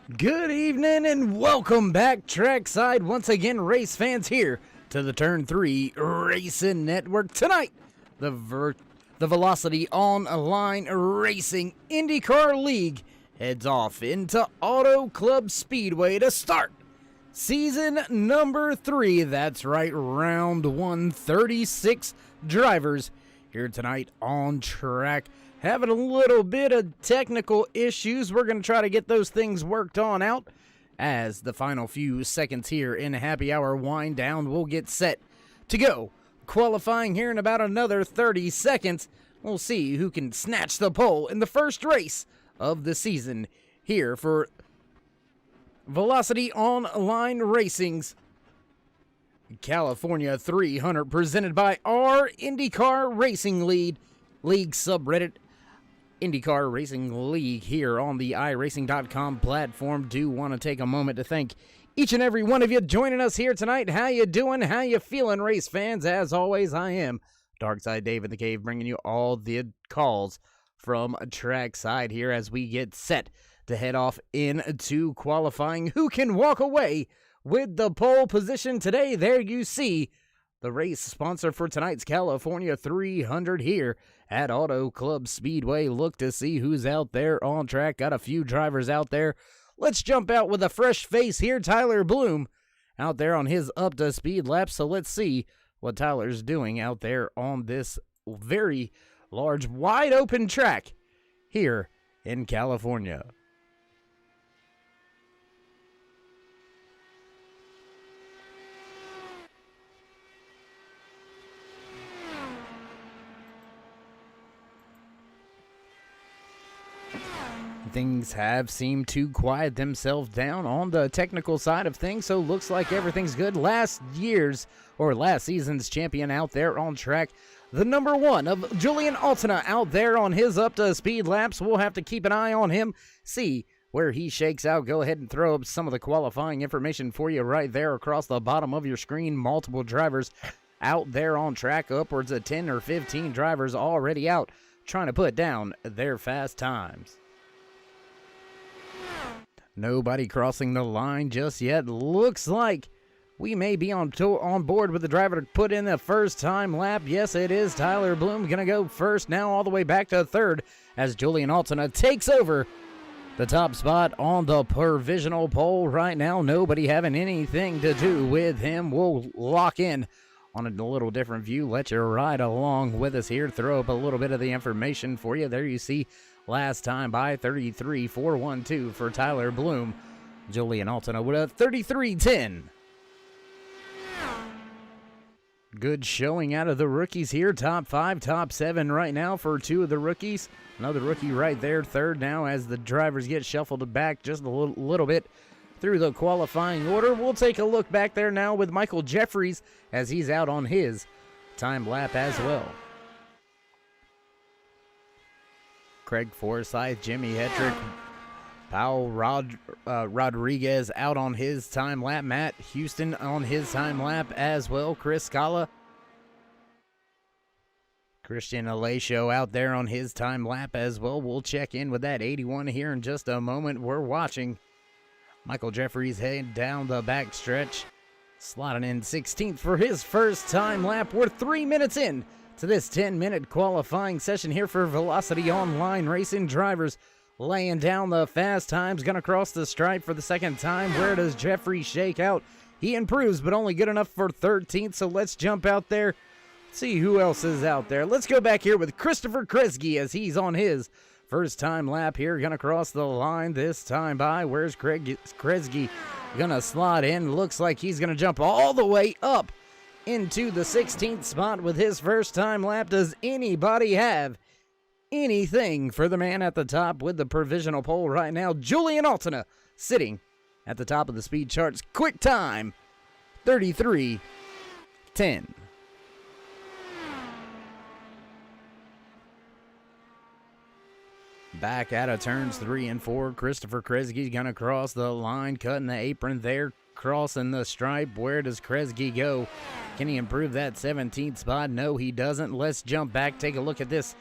Good evening and welcome back trackside once again, race fans, here to the Turn 3 Racing Network. Tonight, the Velocity Online Racing INDYCAR League heads off into Auto Club Speedway to start season number 3. That's right, round 136 drivers here tonight on track. Having a little bit of technical issues. We're going to try to get those things worked on out as the final few seconds here in happy hour wind down. We'll get set to go. Qualifying here in about another 30 seconds. We'll see who can snatch the pole in the first race of the season here for Velocity Online Racing's California 300, presented by our INDYCAR Racing League subreddit. INDYCAR Racing League here on the iRacing.com platform. Do want to take a moment to thank each and every one of you joining us here tonight. How you doing? How you feeling, race fans? As always, I am Darkside Dave in the Cave, bringing you all the calls from trackside here as we get set to head off into qualifying. Who can walk away with the pole position today? There you see the race sponsor for tonight's California 300 here at Auto Club Speedway. Look to see who's out there on track. Got a few drivers out there. Let's jump out with a fresh face here. Tyler Bloom out there on his up to speed lap. So let's see what Tyler's doing out there on this very large, wide open track here in California. Things have seemed to quiet themselves down on the technical side of things, so looks like everything's good. Last season's champion out there on track, the number 1 of Julian Altina out there on his up to speed laps. We'll have to keep an eye on him, see where he shakes out. Go ahead and throw up some of the qualifying information for you right there across the bottom of your screen. Multiple drivers out there on track, upwards of 10 or 15 drivers already out trying to put down their fast times. Nobody crossing the line just yet. Looks like we may be on board with the driver to put in the first time lap. Yes, it is Tyler Bloom going to go first now, all the way back to third as Julian Altina takes over the top spot on the provisional pole right now. Nobody having anything to do with him. We'll lock in on a little different view. Let you ride along with us here. Throw up a little bit of the information for you. There you see last time by 33.412 for Tyler Bloom. Julian Altina with a 33.10. Good showing out of the rookies here. Top 5, top 7 right now for 2 of the rookies. Another rookie right there, third now, as the drivers get shuffled back just a little bit through the qualifying order. We'll take a look back there now with Michael Jeffries as he's out on his time lap as well. Craig Forsyth, Jimmy Hetrick, Powell Rodriguez out on his time lap. Matt Houston on his time lap as well. Chris Scala. Christian Alacio out there on his time lap as well. We'll check in with that 81 here in just a moment. We're watching Michael Jeffries head down the back stretch, slotting in 16th for his first time lap. We're 3 minutes in to this 10-minute qualifying session here for Velocity Online Racing. Drivers laying down the fast times, gonna cross the stripe for the second time. Where does Jeffrey shake out? He improves, but only good enough for 13th, so let's jump out there, see who else is out there. Let's go back here with Christopher Kresge as he's on his first time lap here, gonna cross the line this time by. Where's Kresge gonna slot in? Looks like he's gonna jump all the way up into the 16th spot with his first time lap. Does anybody have anything for the man at the top with the provisional pole right now? Julian Altina sitting at the top of the speed charts. Quick time, 33.10. Back out of turns 3 and 4. Christopher Kresge's going to cross the line, cutting the apron there, crossing the stripe. Where does Kresge go? Can he improve that 17th spot? No, he doesn't. Let's jump back, take a look at this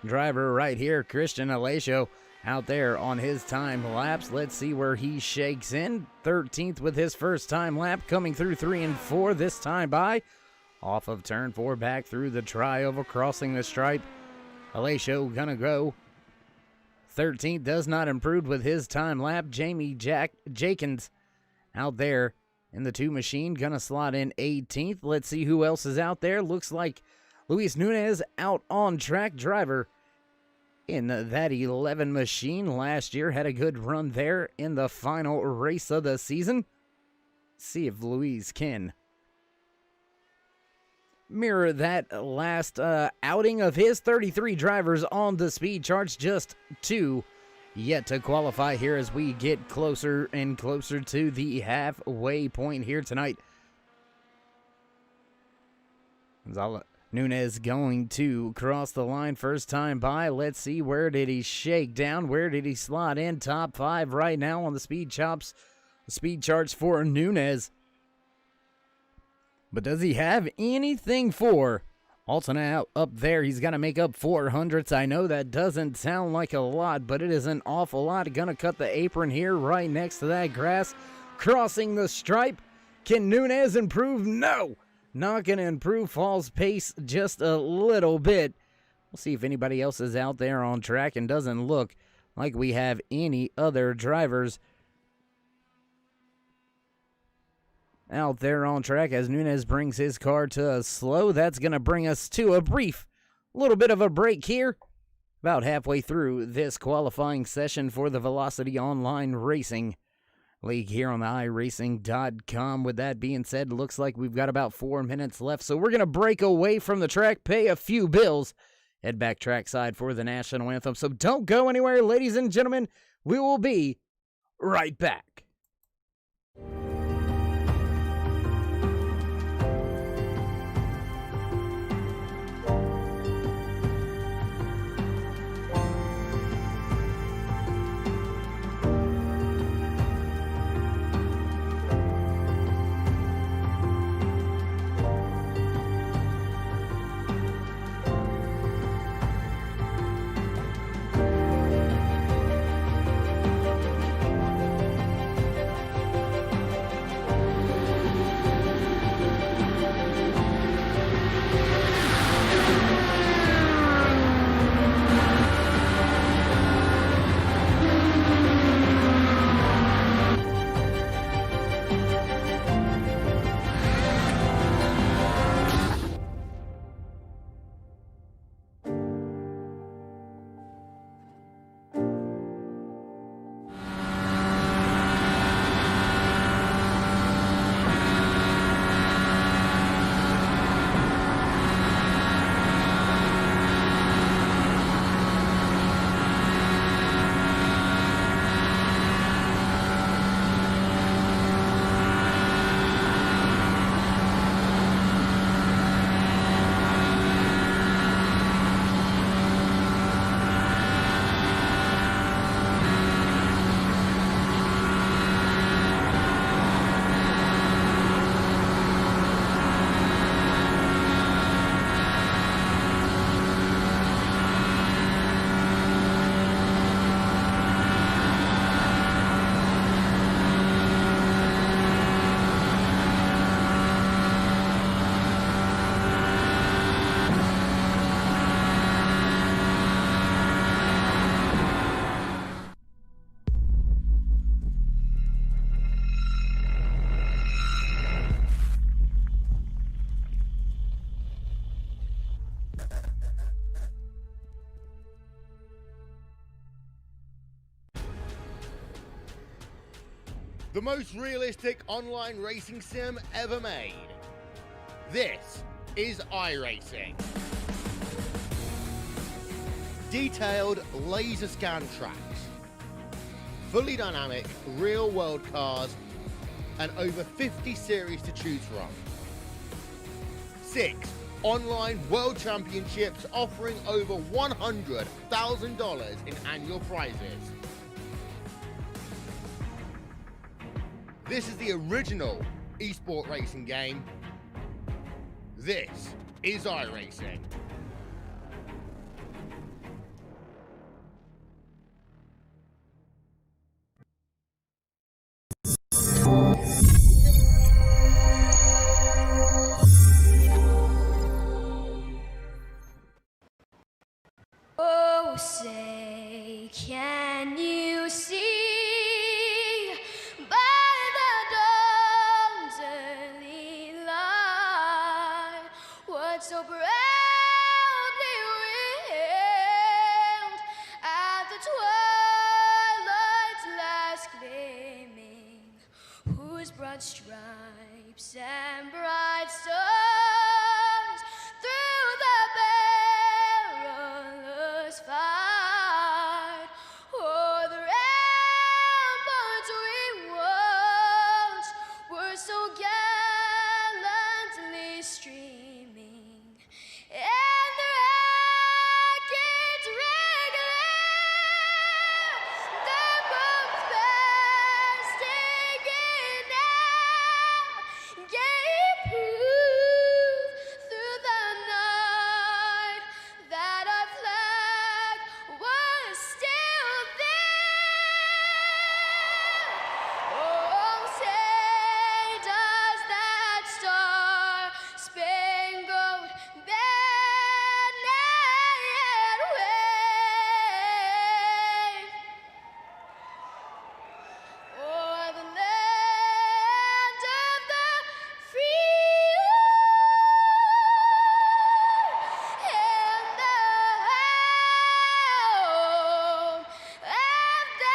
driver right here, Christian Alacio, out there on his time lapse. Let's see where he shakes in. 13th with his first time lap, coming through 3 and 4 this time by. Off of turn 4, back through the tri-oval, crossing the stripe. Alacio gonna go 13th, does not improve with his time lap. Jamie Jakins out there in the 2 machine, gonna slot in 18th. Let's see who else is out there. Looks like Luis Nunez out on track, driver in that 11 machine last year. Had a good run there in the final race of the season. See if Luis can mirror that last outing of his. 33 drivers on the speed charts, just 2 yet to qualify here as we get closer and closer to the halfway point here tonight. Nunez going to cross the line first time by. Let's see, where did he shake down? Where did he slot in? Top 5 right now on the speed charts for Nunez. But does he have anything for Alton out up there? He's got to make up 400ths. I know that doesn't sound like a lot, but it is an awful lot. Gonna cut the apron here right next to that grass. Crossing the stripe. Can Nunez improve? No! Not going to improve. Falls pace just a little bit. We'll see if anybody else is out there on track, and doesn't look like we have any other drivers out there on track as Nunez brings his car to a slow. That's going to bring us to a brief little bit of a break here. About halfway through this qualifying session for the Velocity Online Racing League here on the iRacing.com. With that being said, looks like we've got about 4 minutes left, so we're going to break away from the track, pay a few bills, head back trackside for the national anthem. So don't go anywhere, ladies and gentlemen. We will be right back. The most realistic online racing sim ever made. This is iRacing. Detailed laser scan tracks, fully dynamic real world cars, and over 50 series to choose from. 6 online world championships offering over $100,000 in annual prizes. This is the original esport racing game. This is iRacing. whose broad stripes and bright stars through the perilous fight, o'er the ramparts we watched were so gallantly streaming, and the rockets regular, the bombs bursting in air, gave proof through the night that our flag was still there. Oh, say does that star-spangled banner yet wave o'er the land of the free and the home of the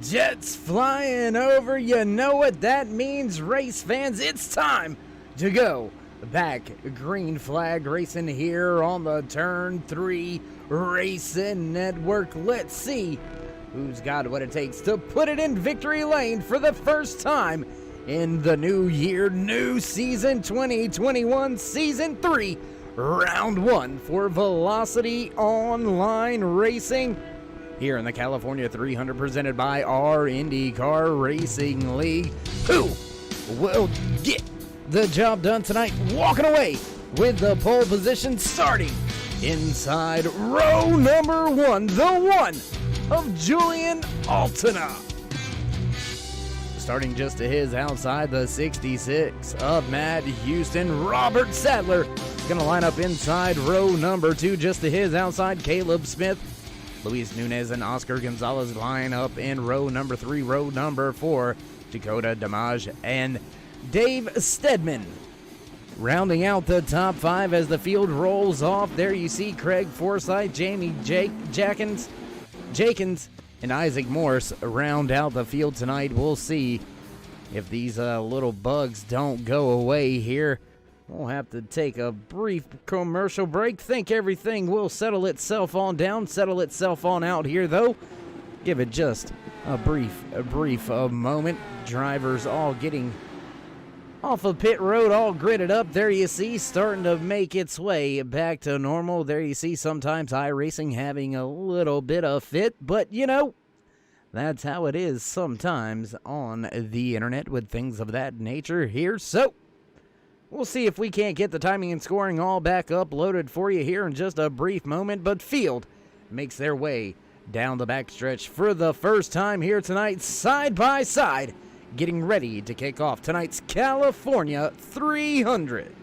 Jets flying over, you know what that means, race fans. It's time to go back. Green flag racing here on the Turn 3 Racing Network. Let's see who's got what it takes to put it in victory lane for the first time in the new year, new season 2021, season 3, round 1 for Velocity Online Racing here in the California 300, presented by our INDYCAR Racing League. Who will get the job done tonight, walking away with the pole position, starting inside row number 1, the one of Julian Altena. Starting just to his outside, the 66 of Matt Houston. Robert Sadler gonna line up inside row number 2, just to his outside, Caleb Smith. Luis Nunez and Oscar Gonzalez line up in row number 3. Row number 4, Dakota Damage and Dave Stedman. Rounding out the top 5 as the field rolls off, there you see Craig Forsyth, Jamie Jakins, and Isaac Morse round out the field tonight. We'll see if these little bugs don't go away here. We'll have to take a brief commercial break. Think everything will settle itself on down, settle itself on out here, though. Give it just a brief moment. Drivers all getting off of pit road, all gridded up. There you see, starting to make its way back to normal. There you see, sometimes iRacing having a little bit of fit, but you know, that's how it is sometimes on the internet with things of that nature here. So we'll see if we can't get the timing and scoring all back up loaded for you here in just a brief moment. But field makes their way down the backstretch for the first time here tonight, side by side, getting ready to kick off tonight's California 300.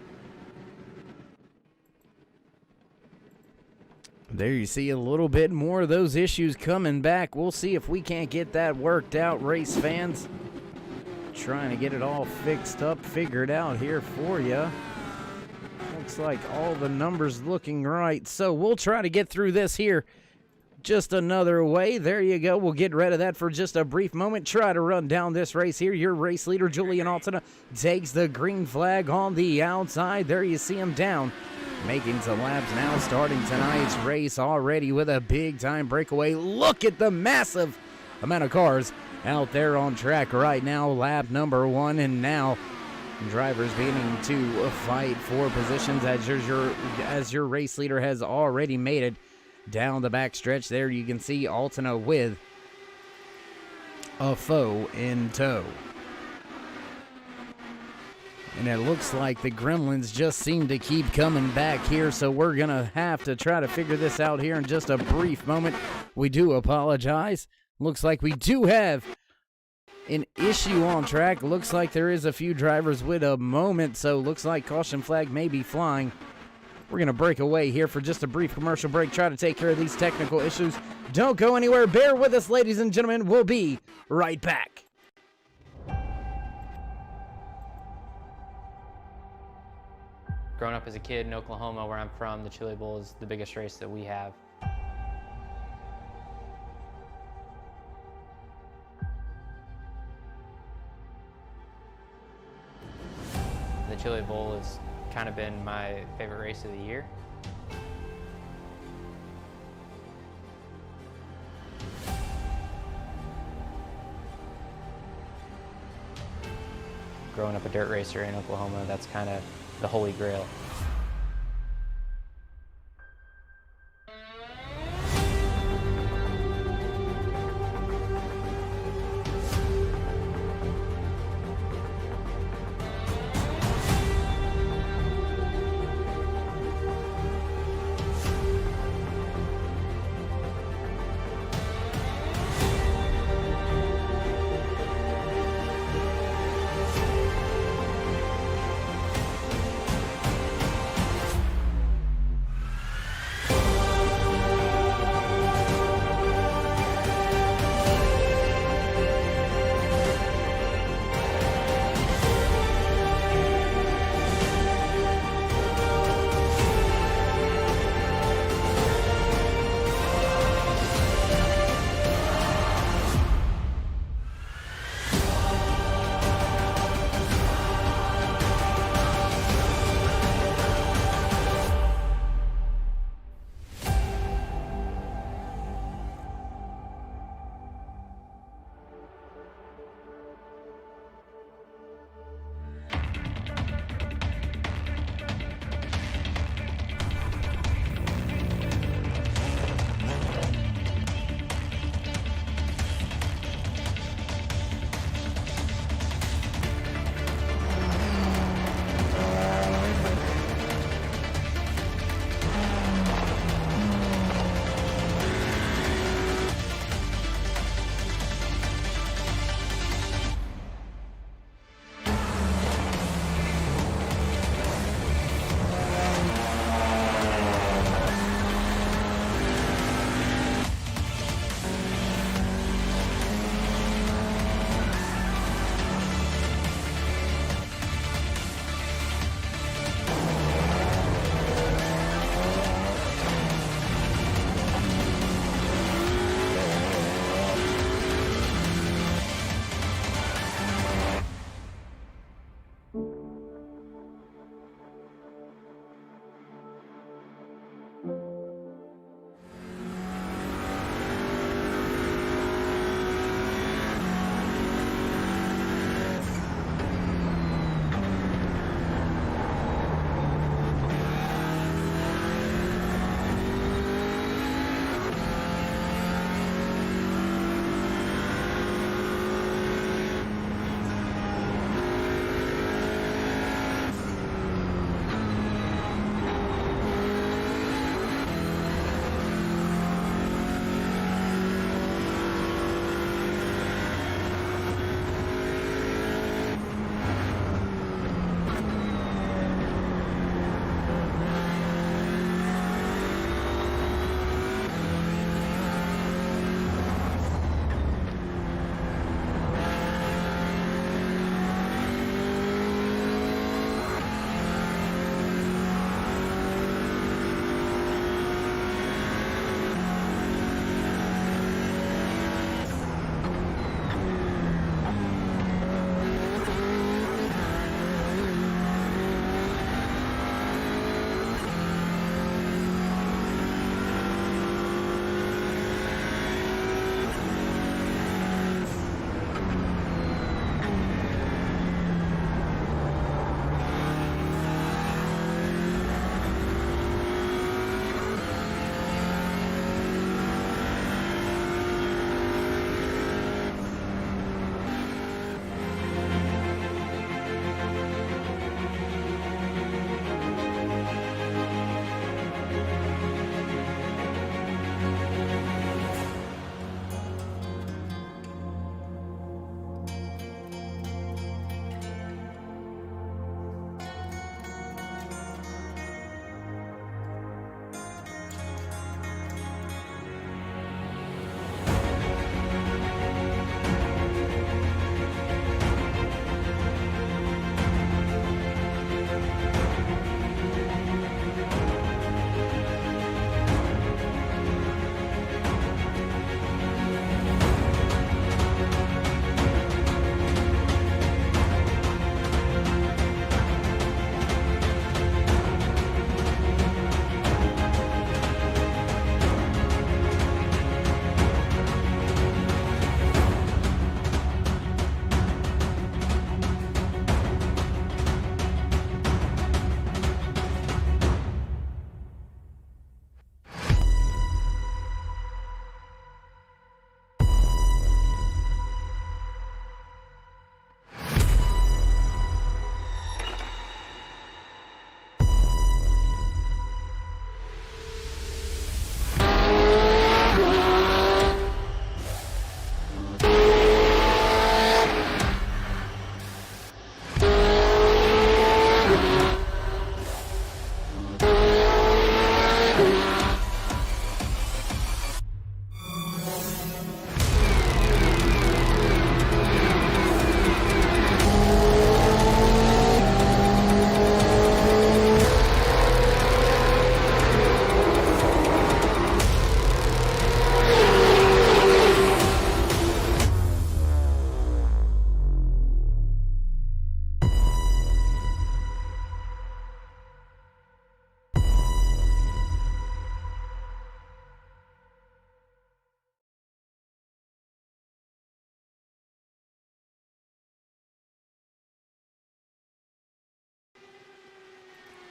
There you see a little bit more of those issues coming back. We'll see if we can't get that worked out, race fans. Trying to get it all fixed up, figured out here for you. Looks like all the numbers looking right. So we'll try to get through this here just another way. There you go. We'll get rid of that for just a brief moment. Try to run down this race here. Your race leader, Julian Altena, takes the green flag on the outside. There you see him down, making some laps now, starting tonight's race already with a big-time breakaway. Look at the massive amount of cars out there on track right now. Lap number 1, and now drivers beginning to fight for positions as your race leader has already made it down the backstretch. There you can see Altena with a foe in tow. And it looks like the gremlins just seem to keep coming back here, so we're going to have to try to figure this out here in just a brief moment. We do apologize. Looks like we do have an issue on track. Looks like there is a few drivers with a moment, so looks like caution flag may be flying. We're going to break away here for just a brief commercial break, try to take care of these technical issues. Don't go anywhere. Bear with us, ladies and gentlemen. We'll be right back. Growing up as a kid in Oklahoma, where I'm from, the Chili Bowl is the biggest race that we have. The Chili Bowl has kind of been my favorite race of the year. Growing up a dirt racer in Oklahoma, that's kind of the holy grail.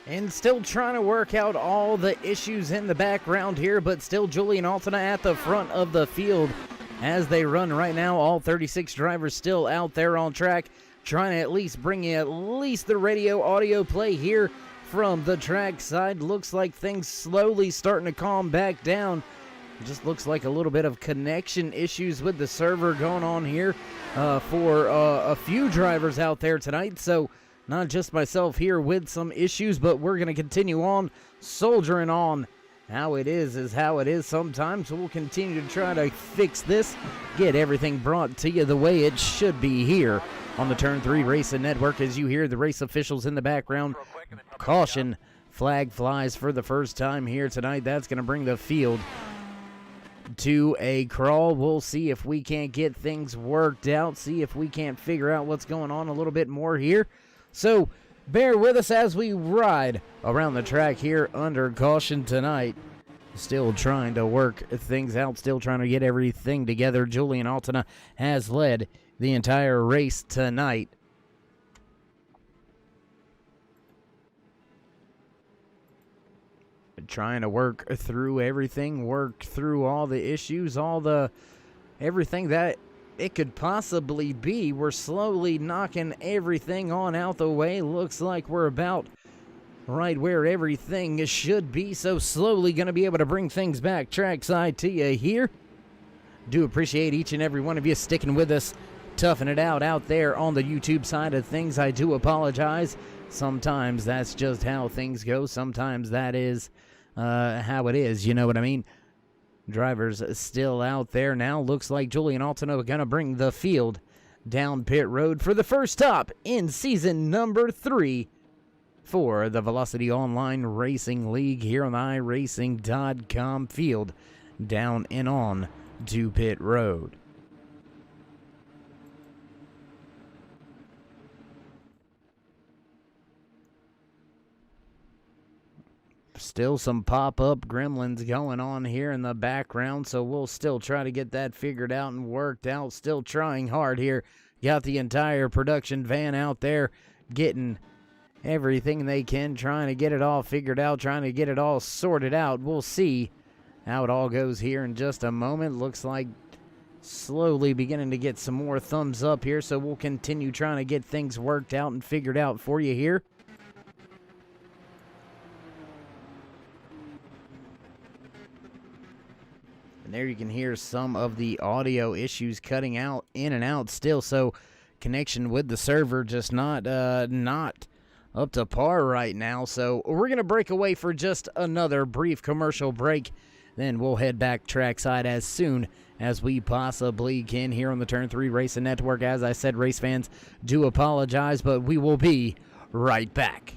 And still trying to work out all the issues in the background here, but still Julian Altena at the front of the field as they run right now. All 36 drivers still out there on track, trying to at least bring you at least the radio audio play here from the track side. Looks like things slowly starting to calm back down. It just looks like a little bit of connection issues with the server going on here for a few drivers out there tonight. So not just myself here with some issues, but we're going to continue on soldiering on. How it is how it is sometimes. So we'll continue to try to fix this, get everything brought to you the way it should be here on the Turn 3 Racing Network. As you hear the race officials in the background, caution, flag flies for the first time here tonight. That's going to bring the field to a crawl. We'll see if we can't get things worked out, see if we can't figure out what's going on a little bit more here. So bear with us as we ride around the track here under caution tonight. Still trying to work things out, still trying to get everything together. Julian Altena has led the entire race tonight. Trying to work through everything, work through all the issues, everything that it could possibly be. We're slowly knocking everything on out the way. Looks like we're about right where everything should be. So slowly going to be able to bring things back trackside to you here. Do appreciate each and every one of you sticking with us, toughing it out there on the YouTube side of things. I do apologize. Sometimes that's just how things go. Sometimes that is how it is. You know what I mean? Drivers still out there now. Looks like Julian Altena going to bring the field down pit road for the first stop in season number 3 for the Velocity Online Racing League here on the iRacing.com field down and on to pit road. Still some pop-up gremlins going on here in the background, so we'll still try to get that figured out and worked out. Still trying hard here. Got the entire production van out there getting everything they can, trying to get it all figured out, trying to get it all sorted out. We'll see how it all goes here in just a moment. Looks like slowly beginning to get some more thumbs up here, so we'll continue trying to get things worked out and figured out for you here. And there you can hear some of the audio issues cutting out in and out still. So connection with the server just not up to par right now. So we're going to break away for just another brief commercial break. Then we'll head back trackside as soon as we possibly can here on the Turn 3 Racing Network. As I said, race fans, do apologize, but we will be right back.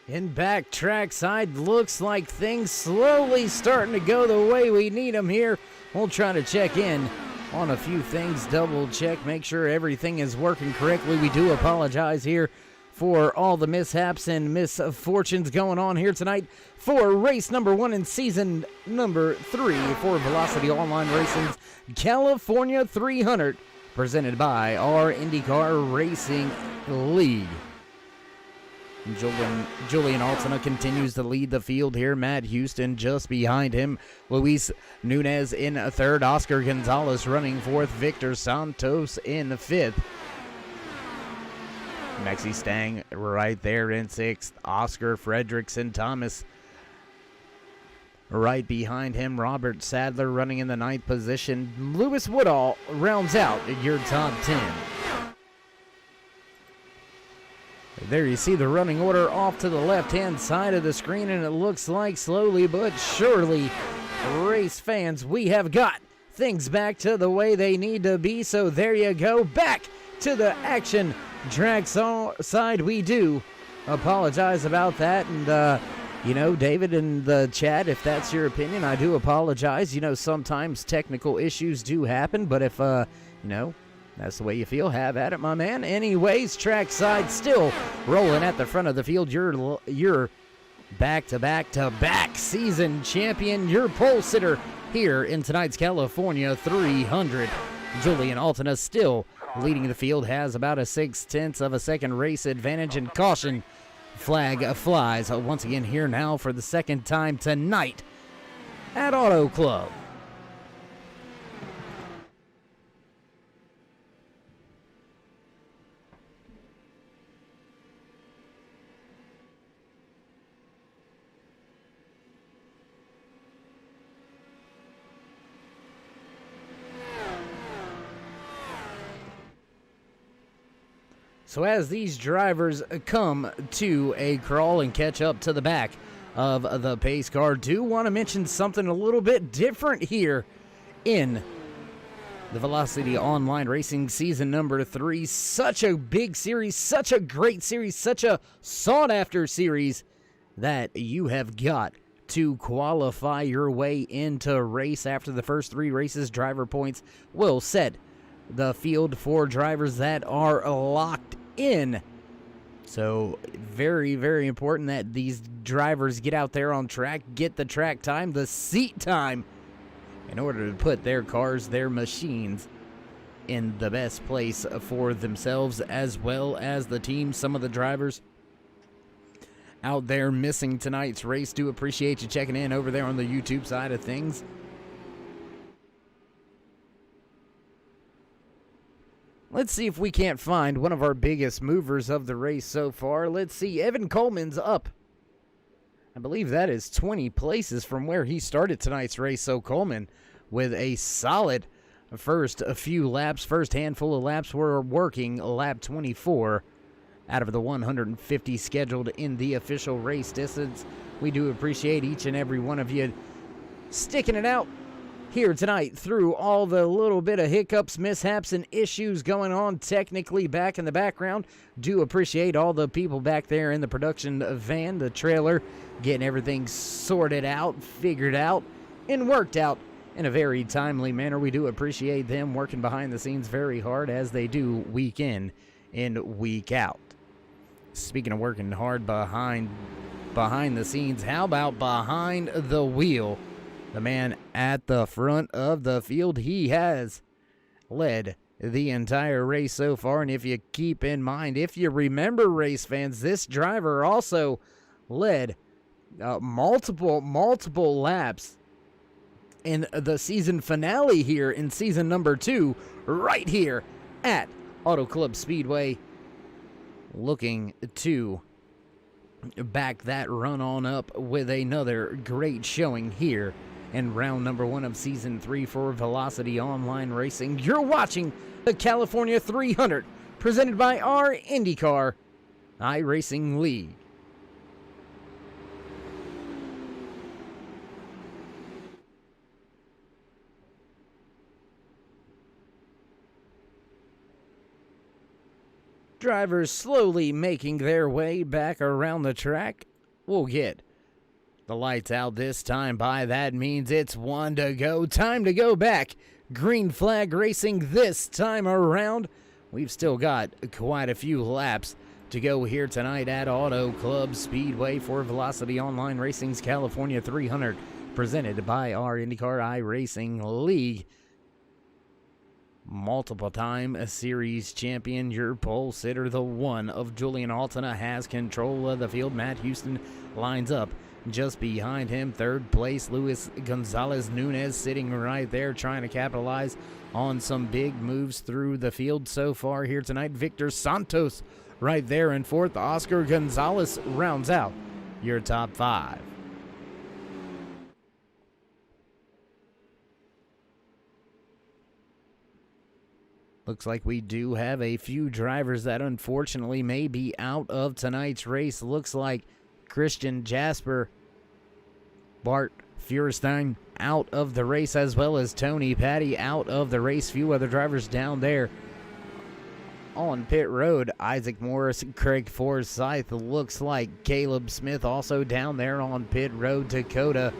In back trackside, looks like things slowly starting to go the way we need them here. We'll try to check in on a few things, double check, make sure everything is working correctly. We do apologize here for all the mishaps and misfortunes going on here tonight for race number 1 in season number 3 for Velocity Online Racing's California 300, presented by our INDYCAR Racing League. Julian Altena continues to lead the field here. Matt Houston just behind him. Luis Nunez in third. Oscar Gonzalez running fourth. Victor Santos in fifth. Maxi Stang right there in sixth. Oscar Fredrickson Thomas right behind him. Robert Sadler running in the ninth position. Lewis Woodall rounds out your top 10. There you see the running order off to the left-hand side of the screen, and it looks like slowly but surely, race fans, we have got things back to the way they need to be. So there you go, back to the action track side. We do apologize about that, and David in the chat, if that's your opinion, I do apologize. Sometimes technical issues do happen, but if that's the way you feel, have at it, my man. Anyways, trackside still rolling at the front of the field. Your back-to-back-to-back season champion, your pole sitter here in tonight's California 300. Julian Altena still leading the field, has about a 0.6 of a second race advantage, and caution flag flies once again here now for the second time tonight at Auto Club. So as these drivers come to a crawl and catch up to the back of the pace car, do want to mention something a little bit different here in the Velocity Online Racing season number 3. Such a big series, such a great series, such a sought-after series that you have got to qualify your way into race. After the first 3 races, driver points will set the field for drivers that are locked in. So very, very important that these drivers get out there on track, get the track time, the seat time, in order to put their cars, their machines, in the best place for themselves as well as the team. Some of the drivers out there missing tonight's race, do appreciate you checking in over there on the YouTube side of things. Let's see if we can't find one of our biggest movers of the race so far. Let's see, Evan Coleman's up. I believe that is 20 places from where he started tonight's race. So Coleman with a solid first handful of laps. We're working lap 24 out of the 150 scheduled in the official race distance. We do appreciate each and every one of you sticking it out here tonight through all the little bit of hiccups, mishaps, and issues going on technically back in the background. Do appreciate all the people back there in the production van, the trailer, getting everything sorted out, figured out, and worked out in a very timely manner. We do appreciate them working behind the scenes very hard, as they do week in and week out. Speaking of working hard behind the scenes, how about behind the wheel? The man at the front of the field, he has led the entire race so far. And if you keep in mind, if you remember, race fans, this driver also led multiple laps in the season finale here in season number 2, right here at Auto Club Speedway, looking to back that run on up with another great showing here in round number 1 of season 3 for Velocity Online Racing. You're watching the California 300, presented by our INDYCAR iRacing League. Drivers slowly making their way back around the track. will get the lights out this time by. That means it's 1 to go. Time to go back. Green flag racing this time around. We've still got quite a few laps to go here tonight at Auto Club Speedway for Velocity Online Racing's California 300, presented by our INDYCAR iRacing League. Multiple time series champion, your pole sitter, the one of Julian Altena, has control of the field. Matt Houston lines up just behind him. Third place, Luis Gonzalez Nunez sitting right there, trying to capitalize on some big moves through the field so far here tonight. Victor Santos right there in fourth. Oscar Gonzalez rounds out your top five. Looks like we do have a few drivers that unfortunately may be out of tonight's race. Looks like Christian Jasper, Bart Feuerstein out of the race, as well as Tony Patty out of the race. Few other drivers down there on pit road. Isaac Morris, Craig Forsyth, looks like Caleb Smith also down there on pit road. Dakota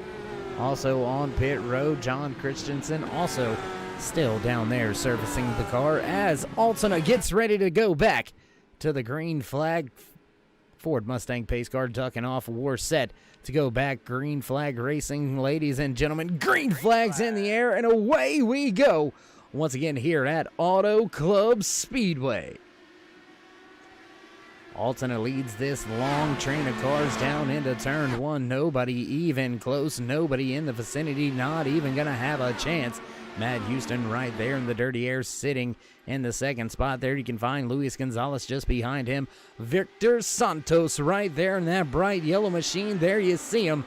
also on pit road. John Christensen also still down there servicing the car as Altena gets ready to go back to the green flag. Ford Mustang pace car ducking off. War set to go back. Green flag racing, ladies and gentlemen. Green flags in the air, and away we go once again here at Auto Club Speedway. Altena leads this long train of cars down into turn one. Nobody even close. Nobody in the vicinity. Not even going to have a chance. Matt Houston right there in the dirty air, sitting in the second spot there. You can find Luis Gonzalez just behind him. Victor Santos right there in that bright yellow machine. There you see him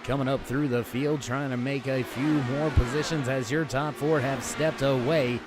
coming up through the field, trying to make a few more positions as your top four have stepped away.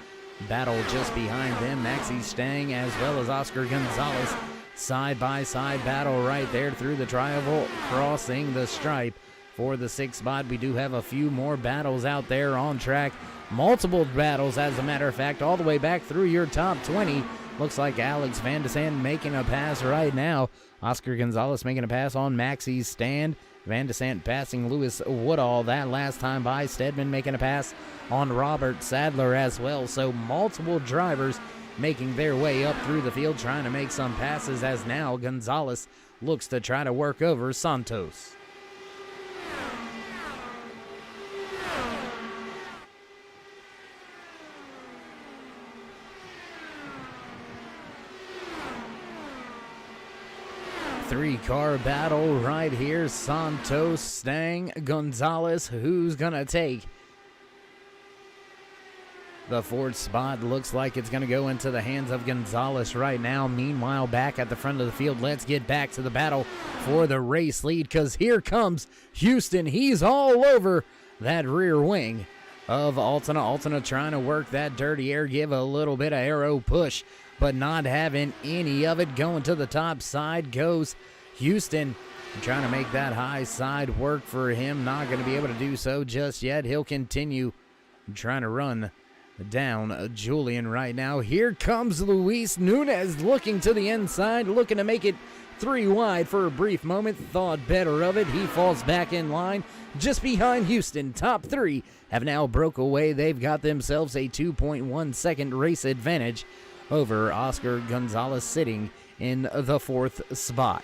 Battle just behind them. Maxie Stang as well as Oscar Gonzalez. Side-by-side battle right there through the triangle, crossing the stripe. For the sixth spot, we do have a few more battles out there on track. Multiple battles, as a matter of fact, all the way back through your top 20. Looks like Alex Van de Sand making a pass right now. Oscar Gonzalez making a pass on Maxie's stand. Van de Sand passing Lewis Woodall that last time by. Stedman making a pass on Robert Sadler as well. So multiple drivers making their way up through the field, trying to make some passes, as now Gonzalez looks to try to work over Santos. Three-car battle right here. Santos, Stang, Gonzalez. Who's going to take the fourth spot? Looks like it's going to go into the hands of Gonzalez right now. Meanwhile, back at the front of the field, let's get back to the battle for the race lead, because here comes Houston. He's all over that rear wing of Altena. Altena trying to work that dirty air, give a little bit of aero push, but not having any of it. Going to the top side goes Houston, trying to make that high side work for him. Not going to be able to do so just yet. He'll continue trying to run down Julian right now. Here comes Luis Nunez looking to the inside, looking to make it three wide for a brief moment. Thought better of it. He falls back in line just behind Houston. Top three have now broke away. They've got themselves a 2.1 second race advantage over Oscar Gonzalez, sitting in the fourth spot.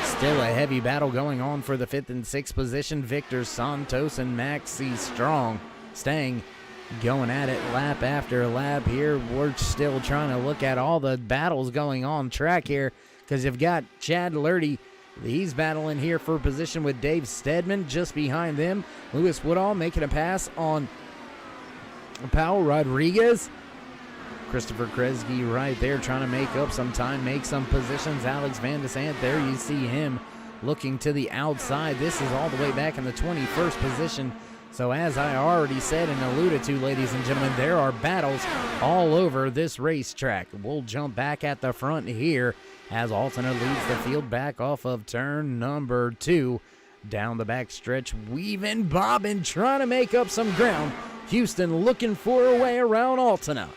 Still a heavy battle going on for the fifth and sixth position. Victor Santos and Maxie Stang going at it lap after lap here. We're still trying to look at all the battles going on track here, because you've got Chad Lurdy. He's battling here for position with Dave Stedman just behind them. Lewis Woodall making a pass on Powell Rodriguez. Christopher Kresge right there trying to make up some time, make some positions. Alex Van de Sant, there you see him looking to the outside. This is all the way back in the 21st position. So as I already said and alluded to, ladies and gentlemen, there are battles all over this racetrack. We'll jump back at the front here as Altena leads the field back off of turn number 2. Down the back stretch, weaving, bobbing, trying to make up some ground. Houston looking for a way around Altena.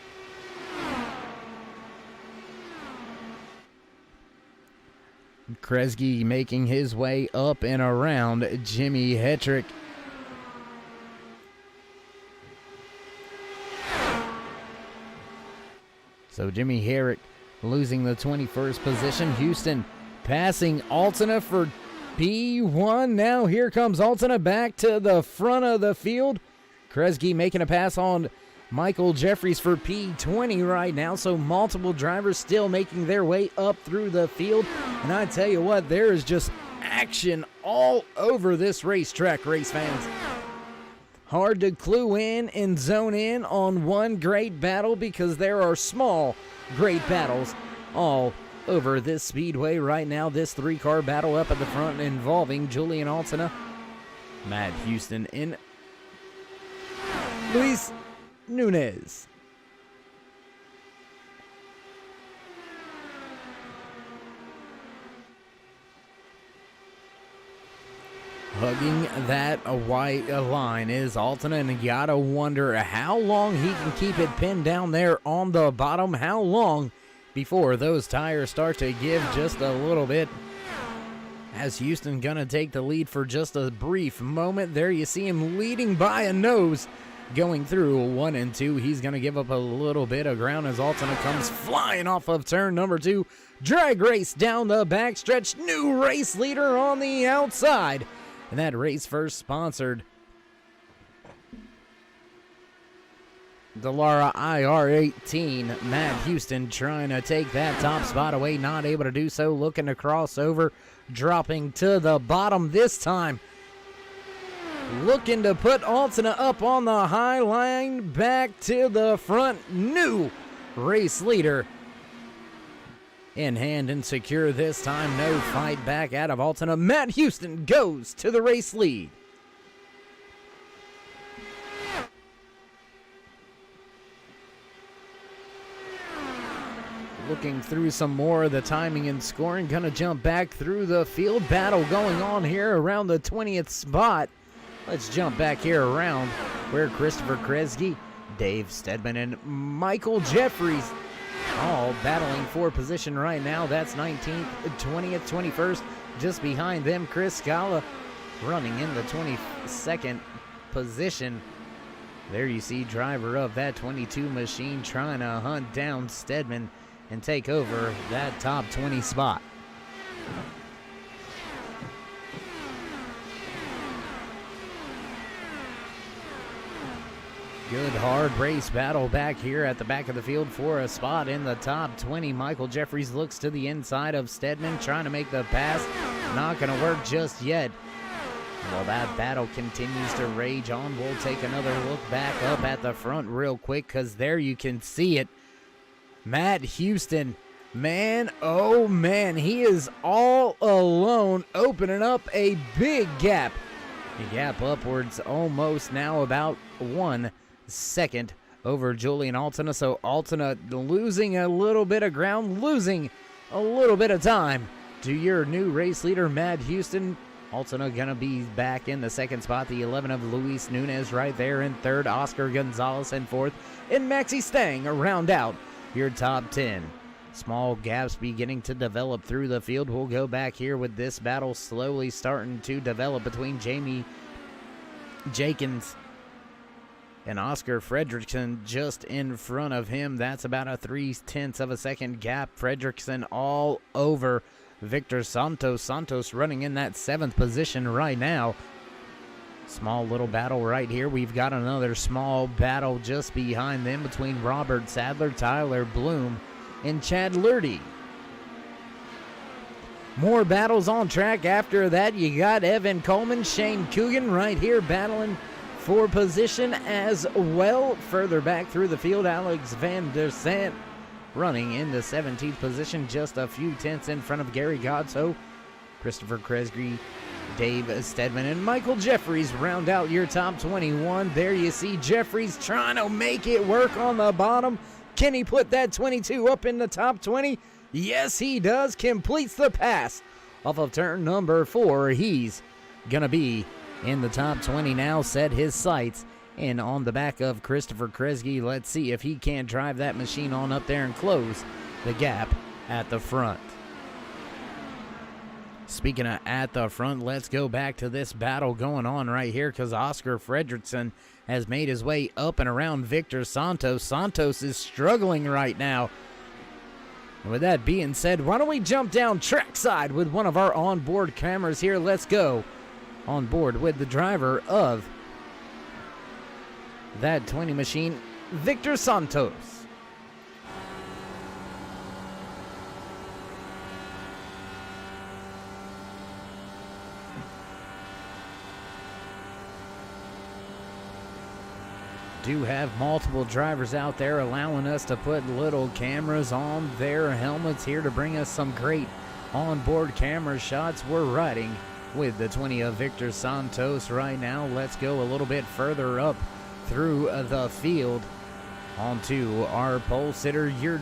Kresge making his way up and around Jimmy Hetrick. So Jimmy Herrick losing the 21st position. Houston passing Altena for P1. Now here comes Altena back to the front of the field. Kresge making a pass on Michael Jeffries for P20 right now. So multiple drivers still making their way up through the field. And I tell you what, there is just action all over this racetrack, race fans. Hard to clue in and zone in on one great battle because there are small great battles all over this speedway right now. This three-car battle up at the front involving Julian Altena, Matt Houston, and Luis Nunez. Hugging that white line is Altena, and you gotta wonder how long he can keep it pinned down there on the bottom. How long before those tires start to give just a little bit. As Houston gonna take the lead for just a brief moment. There you see him leading by a nose. Going through 1 and 2, he's going to give up a little bit of ground as Altena comes flying off of turn number 2. Drag race down the backstretch. New race leader on the outside. And that race first sponsored Delara IR18. Matt Houston trying to take that top spot away. Not able to do so. Looking to cross over. Dropping to the bottom this time. Looking to put Altena up on the high line, back to the front. New race leader in hand and secure this time. No fight back out of Altena. Matt Houston goes to the race lead. Looking through some more of the timing and scoring. Gonna jump back through the field. Battle going on here around the 20th spot. Let's jump back here around where Christopher Kresge, Dave Stedman, and Michael Jeffries all battling for position right now. That's 19th, 20th, 21st. Just behind them, Chris Scala running in the 22nd position. There you see driver of that 22 machine trying to hunt down Stedman and take over that top 20 spot. Good hard race battle back here at the back of the field for a spot in the top 20. Michael Jeffries looks to the inside of Stedman, trying to make the pass. Not going to work just yet. Well, that battle continues to rage on. We'll take another look back up at the front real quick, because there you can see it. Matt Houston, man, oh man, he is all alone, opening up a big gap. A gap upwards almost now about 1 second over Julian Altena. So Altena losing a little bit of ground, losing a little bit of time to your new race leader, Matt Houston. Altena gonna be back in the second spot. The 11 of Luis Nunez right there in third. Oscar Gonzalez in fourth. And Maxi Stang round out your top 10. Small gaps beginning to develop through the field. We'll go back here with this battle slowly starting to develop between Jamie Jenkins and Oscar Fredrickson just in front of him. That's about a 0.3 of a second gap. Fredrickson all over Victor Santos. Santos running in that 7th position right now. Small little battle right here. We've got another small battle just behind them between Robert Sadler, Tyler Bloom, and Chad Lurdy. More battles on track after that. You got Evan Coleman, Shane Coogan right here battling for position as well. Further back through the field, Alex Van der Sant running in the 17th position, just a few tenths in front of Gary Godso. Christopher Kresge, Dave Stedman, and Michael Jeffries round out your top 21. There you see Jeffries trying to make it work on the bottom. Can he put that 22 up in the top 20? Yes, he does. Completes the pass off of turn number 4. He's going to be in the top 20 now. Set his sights in on the back of Christopher Kresge. Let's see if he can drive that machine on up there and close the gap at the front. Speaking of at the front, let's go back to this battle going on right here because Oscar Fredrickson has made his way up and around Victor Santos. Santos is struggling right now. And with that being said, why don't we jump down trackside with one of our onboard cameras here. Let's go on board with the driver of that 20 machine, Victor Santos. Do have multiple drivers out there allowing us to put little cameras on their helmets here to bring us some great onboard camera shots. We're riding with the 20 of Victor Santos right now. Let's go a little bit further up through the field onto our pole sitter, your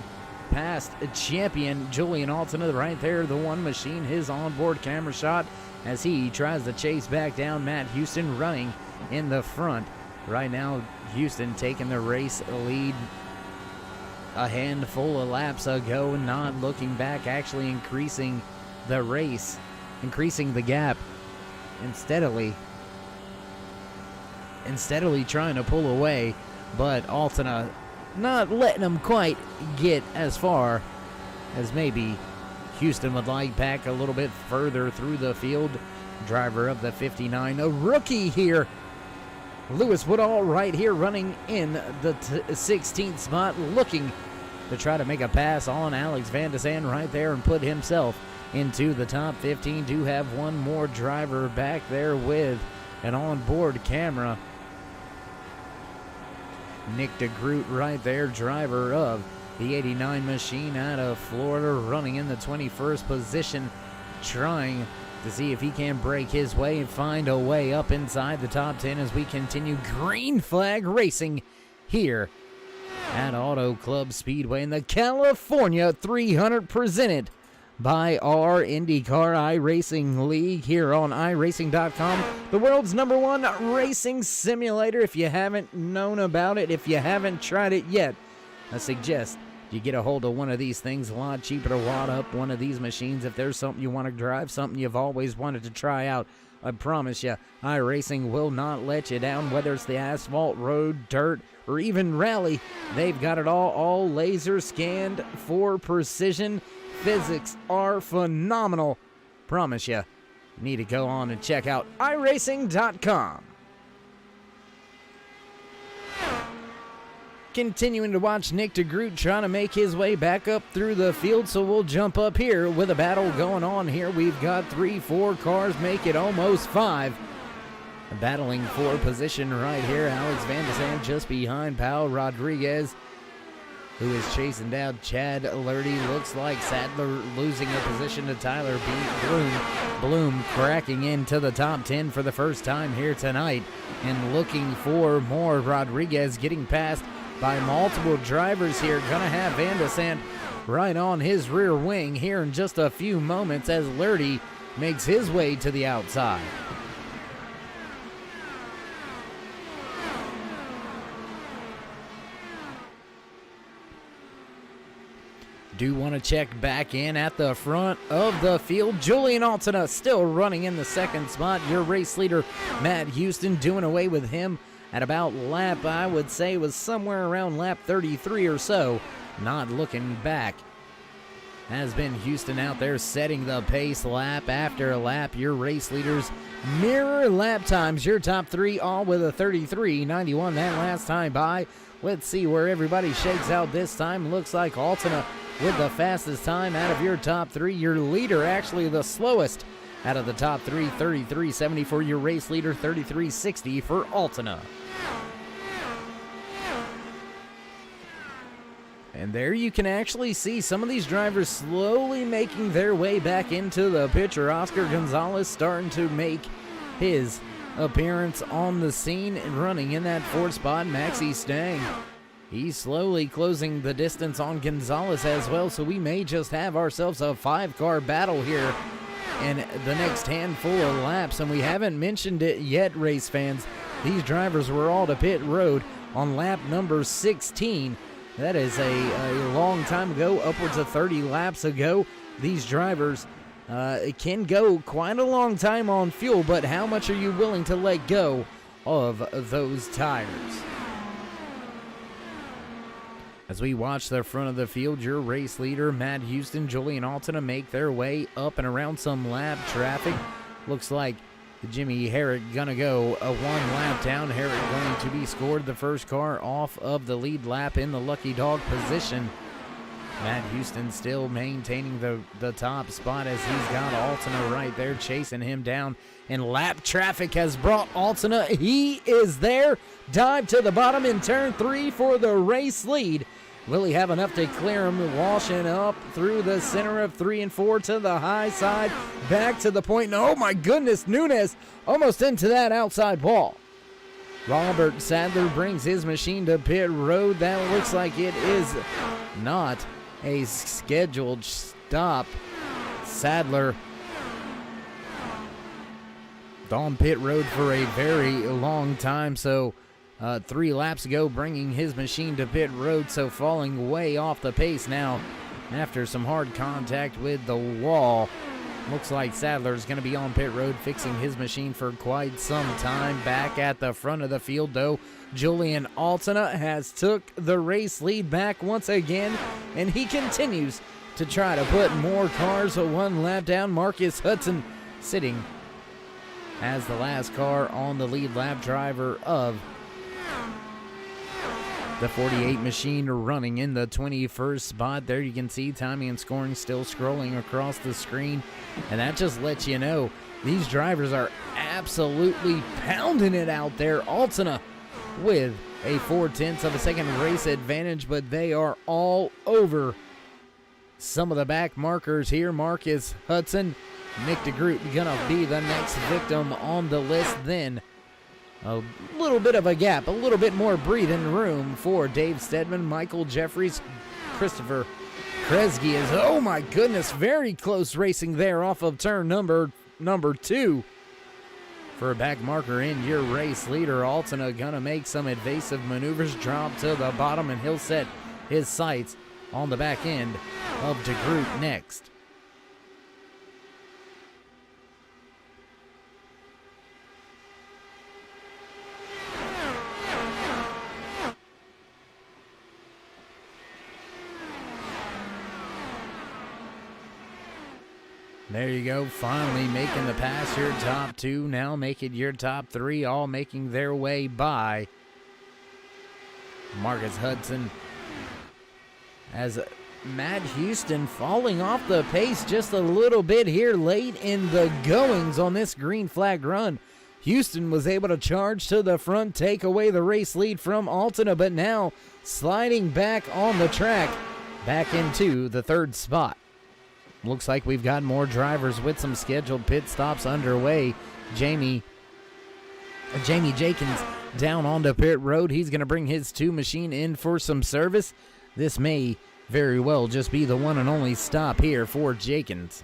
past champion Julian Altina right there, the one machine, his onboard camera shot as he tries to chase back down Matt Houston running in the front. Right now, Houston taking the race lead a handful of laps ago, not looking back, actually increasing the race, increasing the gap, and steadily trying to pull away, but Altina not letting him quite get as far as maybe Houston would like. Back a little bit further through the field, driver of the 59, a rookie here, Lewis Woodall right here running in the 16th spot, looking to try to make a pass on Alex Van de Sande right there and put himself into the top 15. Do have one more driver back there with an onboard camera. Nick DeGroot right there, driver of the 89 machine out of Florida, running in the 21st position, trying to see if he can break his way and find a way up inside the top 10 as we continue green flag racing here at Auto Club Speedway in the California 300, presented by our INDYCAR iRacing League here on iRacing.com, the world's #1 racing simulator. If you haven't known about it, if you haven't tried it yet, I suggest you get a hold of one of these things. A lot cheaper to wad up one of these machines if there's something you want to drive, something you've always wanted to try out. I promise you, iRacing will not let you down, whether it's the asphalt, road, dirt, or even rally. They've got it all laser scanned for precision. Physics are phenomenal. Promise you, you need to go on and check out iRacing.com. Continuing to watch Nick DeGroot trying to make his way back up through the field, so we'll jump up here with a battle going on here. We've got 3-4 cars, make it almost 5. Battling for position right here. Alex Van de Sande just behind Pau Rodriguez, who is chasing down Chad Lurdy. Looks like Sadler losing a position to Tyler B. Bloom cracking into the top 10 for the first time here tonight and looking for more. Rodriguez getting passed by multiple drivers here. Gonna have Van de Sande right on his rear wing here in just a few moments as Lurdy makes his way to the outside. Do want to check back in at the front of the field. Julian Altina still running in the second spot. Your race leader, Matt Houston, doing away with him at about lap, I would say, was somewhere around lap 33 or so. Not looking back. Has been Houston out there setting the pace lap after lap. Your race leaders mirror lap times. Your top 3 all with a 33.91 that last time by. Let's see where everybody shakes out this time. Looks like Altina with the fastest time out of your top 3. Your leader actually the slowest out of the top 3, 33.70 for your race leader, 33.60 for Altina. And there you can actually see some of these drivers slowly making their way back into the picture. Oscar Gonzalez starting to make his appearance on the scene and running in that 4th spot. Maxi Stang, he's slowly closing the distance on Gonzalez as well, so we may just have ourselves a 5-car battle here in the next handful of laps. And we haven't mentioned it yet, race fans. These drivers were all to pit road on lap number 16. That is a long time ago, upwards of 30 laps ago. These drivers it can go quite a long time on fuel, but how much are you willing to let go of those tires? As we watch the front of the field, your race leader, Matt Houston, Julian Altina, make their way up and around some lap traffic. Looks like Jimmy Herrick gonna go a one lap down. Herrick going to be scored the first car off of the lead lap in the lucky dog position. Matt Houston still maintaining the top spot as he's got Altina right there chasing him down. And lap traffic has brought Altina. He is there. Dive to the bottom in turn 3 for the race lead. Will he have enough to clear him? Washing up through the center of 3 and 4 to the high side. Back to the point. Oh my goodness, Nunez almost into that outside wall. Robert Sadler brings his machine to pit road. That looks like it is not a scheduled stop. Sadler on pit road for a very long time, so 3 laps ago bringing his machine to pit road, so falling way off the pace now after some hard contact with the wall. Looks like Sadler's going to be on pit road fixing his machine for quite some time. Back at the front of the field, though, Julian Altina has took the race lead back once again, and he continues to try to put more cars one lap down. Marcus Hudson sitting as the last car on the lead lap, driver of the 48 machine running in the 21st spot. There you can see timing and scoring still scrolling across the screen. And that just lets you know these drivers are absolutely pounding it out there. Altina with a 4/10 of a second race advantage, but they are all over some of the back markers here. Marcus Hudson, Nick DeGroot gonna be the next victim on the list. Then a little bit of a gap, a little bit more breathing room for Dave Stedman, Michael Jeffries, Christopher Kresge is, oh my goodness, very close racing there off of turn number 2. For a back marker in your race leader, Altina gonna make some evasive maneuvers, drop to the bottom, and he'll set his sights on the back end of DeGroot next. There you go, finally making the pass. Your top 2 now make it your top 3, all making their way by Marcus Hudson. As Matt Houston falling off the pace just a little bit here late in the goings on this green flag run. Houston was able to charge to the front, take away the race lead from Altina, but now sliding back on the track, back into the 3rd spot. Looks like we've got more drivers with some scheduled pit stops underway. Jamie Jenkins down onto pit road. He's going to bring his 2 machine in for some service. This may very well just be the one and only stop here for Jenkins.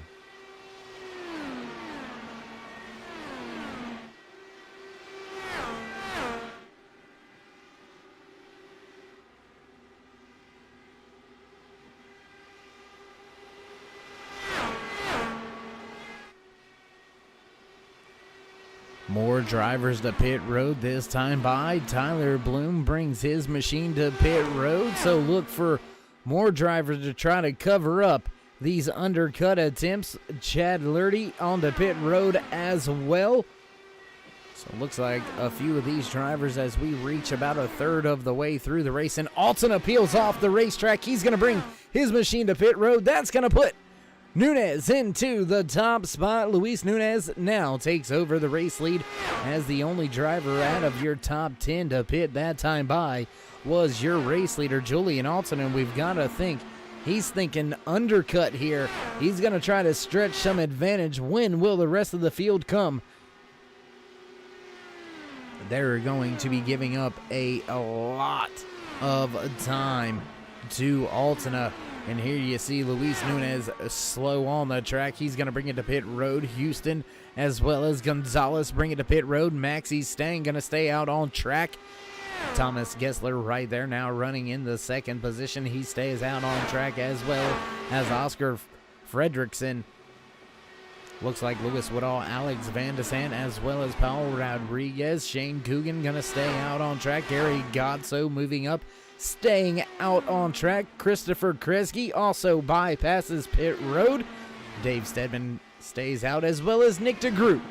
More drivers to pit road this time by. Tyler Bloom brings his machine to pit road, so look for more drivers to try to cover up these undercut attempts. Chad Lurdy on the pit road as well. So it looks like a few of these drivers as we reach about a third of the way through the race. And Altina peels off the racetrack. He's going to bring his machine to pit road. That's going to put Nunez into the top spot. Luis Nunez now takes over the race lead as the only driver out of your top 10 to pit that time by was your race leader, Julian Altina. And we've got to think he's thinking undercut here. He's going to try to stretch some advantage. When will the rest of the field come? They're going to be giving up a lot of time to Altina. And here you see Luis Nunez slow on the track. He's going to bring it to pit road. Houston as well as Gonzalez bring it to pit road. Maxie Stang going to stay out on track. Thomas Gessler right there now running in the 2nd position. He stays out on track as well as Oscar Fredrickson Looks like Lewis Woodall, Alex Van de Sant, as well as Paul Rodriguez. Shane Coogan gonna stay out on track. Gary Godso moving up, staying out on track. Christopher Kresge also bypasses pit road. Dave Stedman stays out, as well as Nick DeGroot.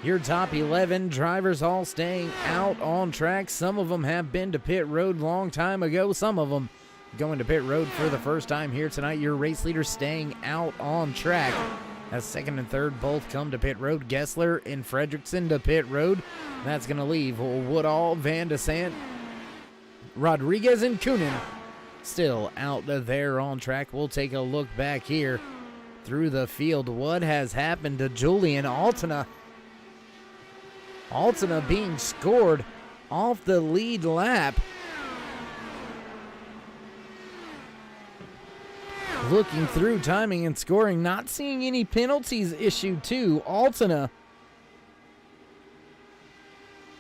Your top 11 drivers all staying out on track. Some of them have been to pit road long time ago. Some of them going to pit road for the first time here tonight. Your race leader staying out on track, as second and third both come to pit road. Gessler and Fredrickson to pit road. That's going to leave Woodall, Van de Sant, Rodriguez, and Coonan still out there on track. We'll take a look back here through the field. What has happened to Julian Altena? Altena being scored off the lead lap. Looking through timing and scoring, not seeing any penalties issued to Altena.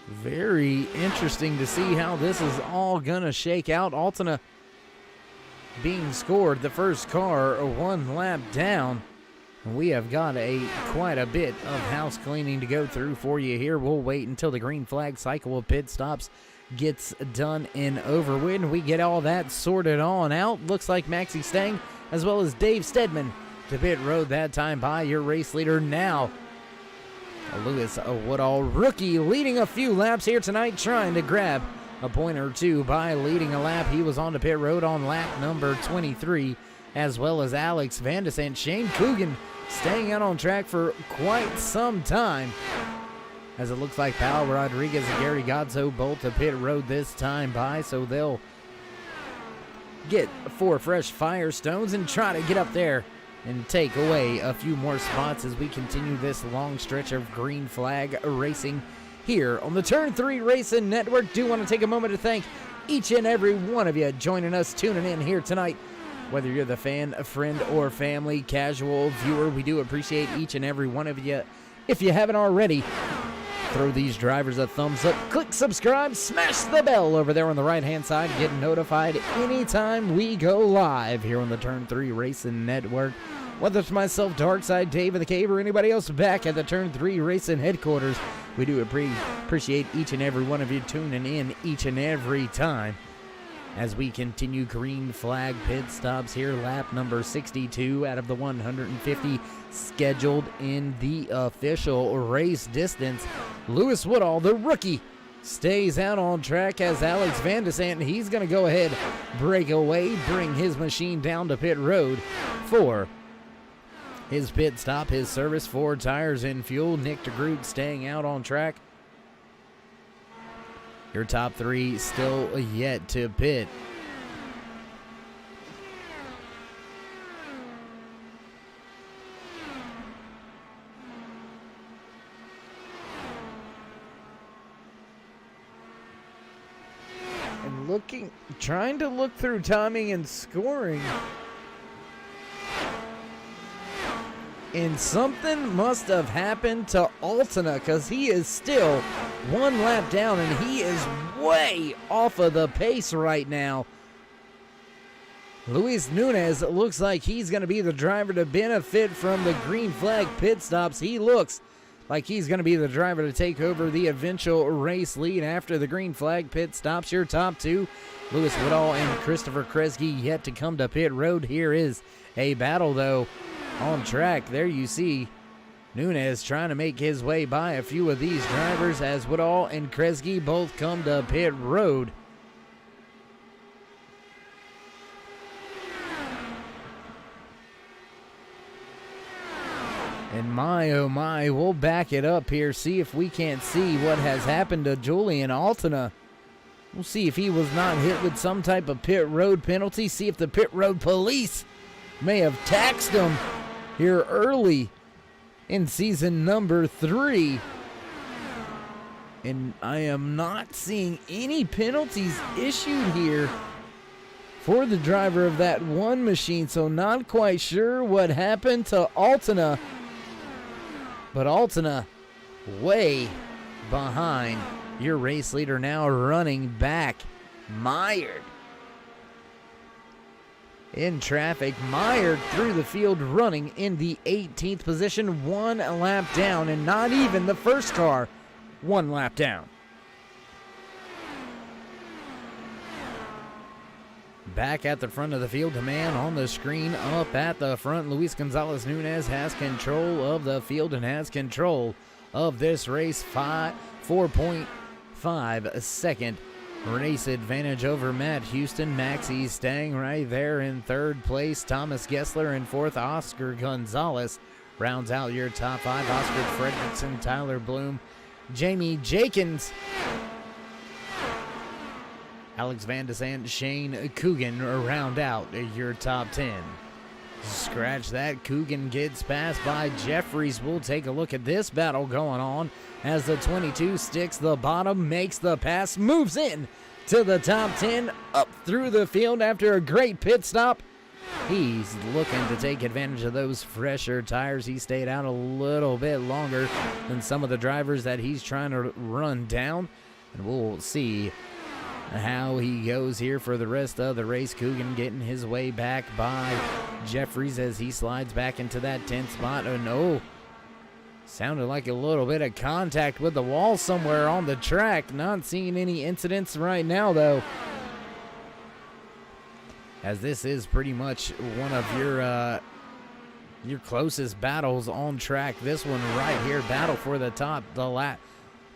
Very interesting to see how this is all gonna shake out. Altena being scored, the first car one lap down. We have got quite a bit of house cleaning to go through for you here. We'll wait until the green flag cycle of pit stops gets done and over with, and we get all that sorted on out. Looks like Maxie Stang as well as Dave Stedman to pit road that time by your race leader now. Lewis Woodall, rookie, leading a few laps here tonight, trying to grab a point or two by leading a lap. He was on to pit road on lap number 23, as well as Alex Van de Sant. Shane Coogan staying out on track for quite some time, as it looks like Paul Rodriguez and Gary Godso both to pit road this time by, so they'll get 4 fresh Firestones and try to get up there and take away a few more spots as we continue this long stretch of green flag racing here on the Turn 3 Racing Network. Do want to take a moment to thank each and every one of you joining us, tuning in here tonight. Whether you're the fan, a friend, or family, casual viewer, we do appreciate each and every one of you. If you haven't already, throw these drivers a thumbs up, click subscribe, smash the bell over there on the right-hand side, get notified anytime we go live here on the Turn 3 Racing Network. Whether it's myself, Darkside, Dave in the Cave, or anybody else back at the Turn 3 Racing headquarters, we do appreciate each and every one of you tuning in each and every time as we continue green flag pit stops here. Lap number 62 out of the 150 scheduled in the official race distance. Lewis Woodall, the rookie, stays out on track, as Alex Van de Sant, he's going to go ahead, break away, bring his machine down to pit road for his pit stop, his service for tires and fuel. Nick DeGroot staying out on track. Your top 3 still yet to pit. And trying to look through timing and scoring. And something must have happened to Altena, because he is still 1 lap down and he is way off of the pace right now. Luis Nunez looks like he's going to be the driver to benefit from the green flag pit stops. He looks like he's going to be the driver to take over the eventual race lead after the green flag pit stops. Your top 2, Lewis Woodall and Christopher Kresge, yet to come to pit road. Here is a battle, though, on track. There you see Nunez trying to make his way by a few of these drivers as Woodall and Kresge both come to pit road. And my, oh my, we'll back it up here, see if we can't see what has happened to Julian Altena. We'll see if he was not hit with some type of pit road penalty, see if the pit road police may have taxed him here early in season number 3. And I am not seeing any penalties issued here for the driver of that one machine, so not quite sure what happened to Altena. But Altena way behind. Your race leader now running back, mired. in traffic, mired through the field, running in the 18th position, 1 lap down, and not even the first car 1 lap down. Back at the front of the field, the man on the screen up at the front, Luis Gonzalez Nunez, has control of the field and has control of this race. 4.5 second race advantage over Matt Houston. Maxie staying right there in third place. Thomas Gessler in fourth. Oscar Gonzalez rounds out your top 5. Oscar Fredrickson, Tyler Bloom, Jamie Jakins, Alex Van de Sant, Shane Coogan round out your top 10. Scratch that. Coogan gets passed by Jeffries. We'll take a look at this battle going on as the 22 sticks the bottom, makes the pass, moves in to the top 10, up through the field after a great pit stop. He's looking to take advantage of those fresher tires. He stayed out a little bit longer than some of the drivers that he's trying to run down, and we'll see how he goes here for the rest of the race. Coogan getting his way back by Jeffries as he slides back into that 10th spot. Oh no, sounded like a little bit of contact with the wall somewhere on the track. Not seeing any incidents right now though, as this is pretty much one of your closest battles on track. This one right here, battle for the top,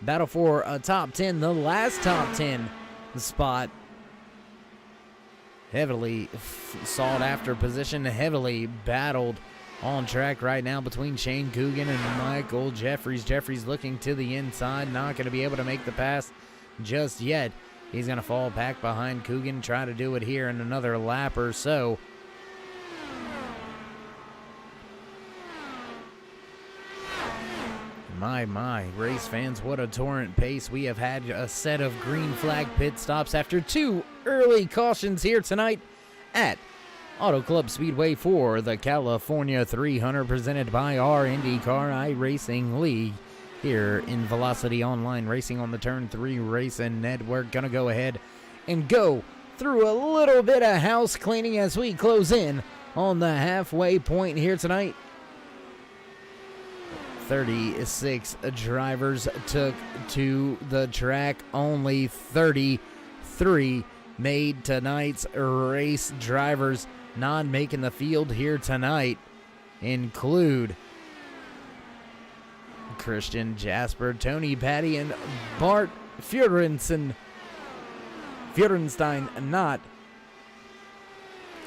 battle for a top 10, the last top 10 spot. Heavily sought after position, heavily battled on track right now between Shane Coogan and Michael Jeffries. Jeffries looking to the inside, not going to be able to make the pass just yet. He's going to fall back behind Coogan, try to do it here in another lap or so. My, race fans, what a torrent pace. We have had a set of green flag pit stops after 2 early cautions here tonight at Auto Club Speedway for the California 300, presented by our INDYCAR iRacing League here in Velocity Online Racing on the Turn 3 Racing Network. Gonna go ahead and go through a little bit of house cleaning as we close in on the halfway point here tonight. 36 drivers took to the track. Only 33 made tonight's race. Drivers not making the field here tonight include Christian Jasper, Tony Patty, and Bart Feurenstein not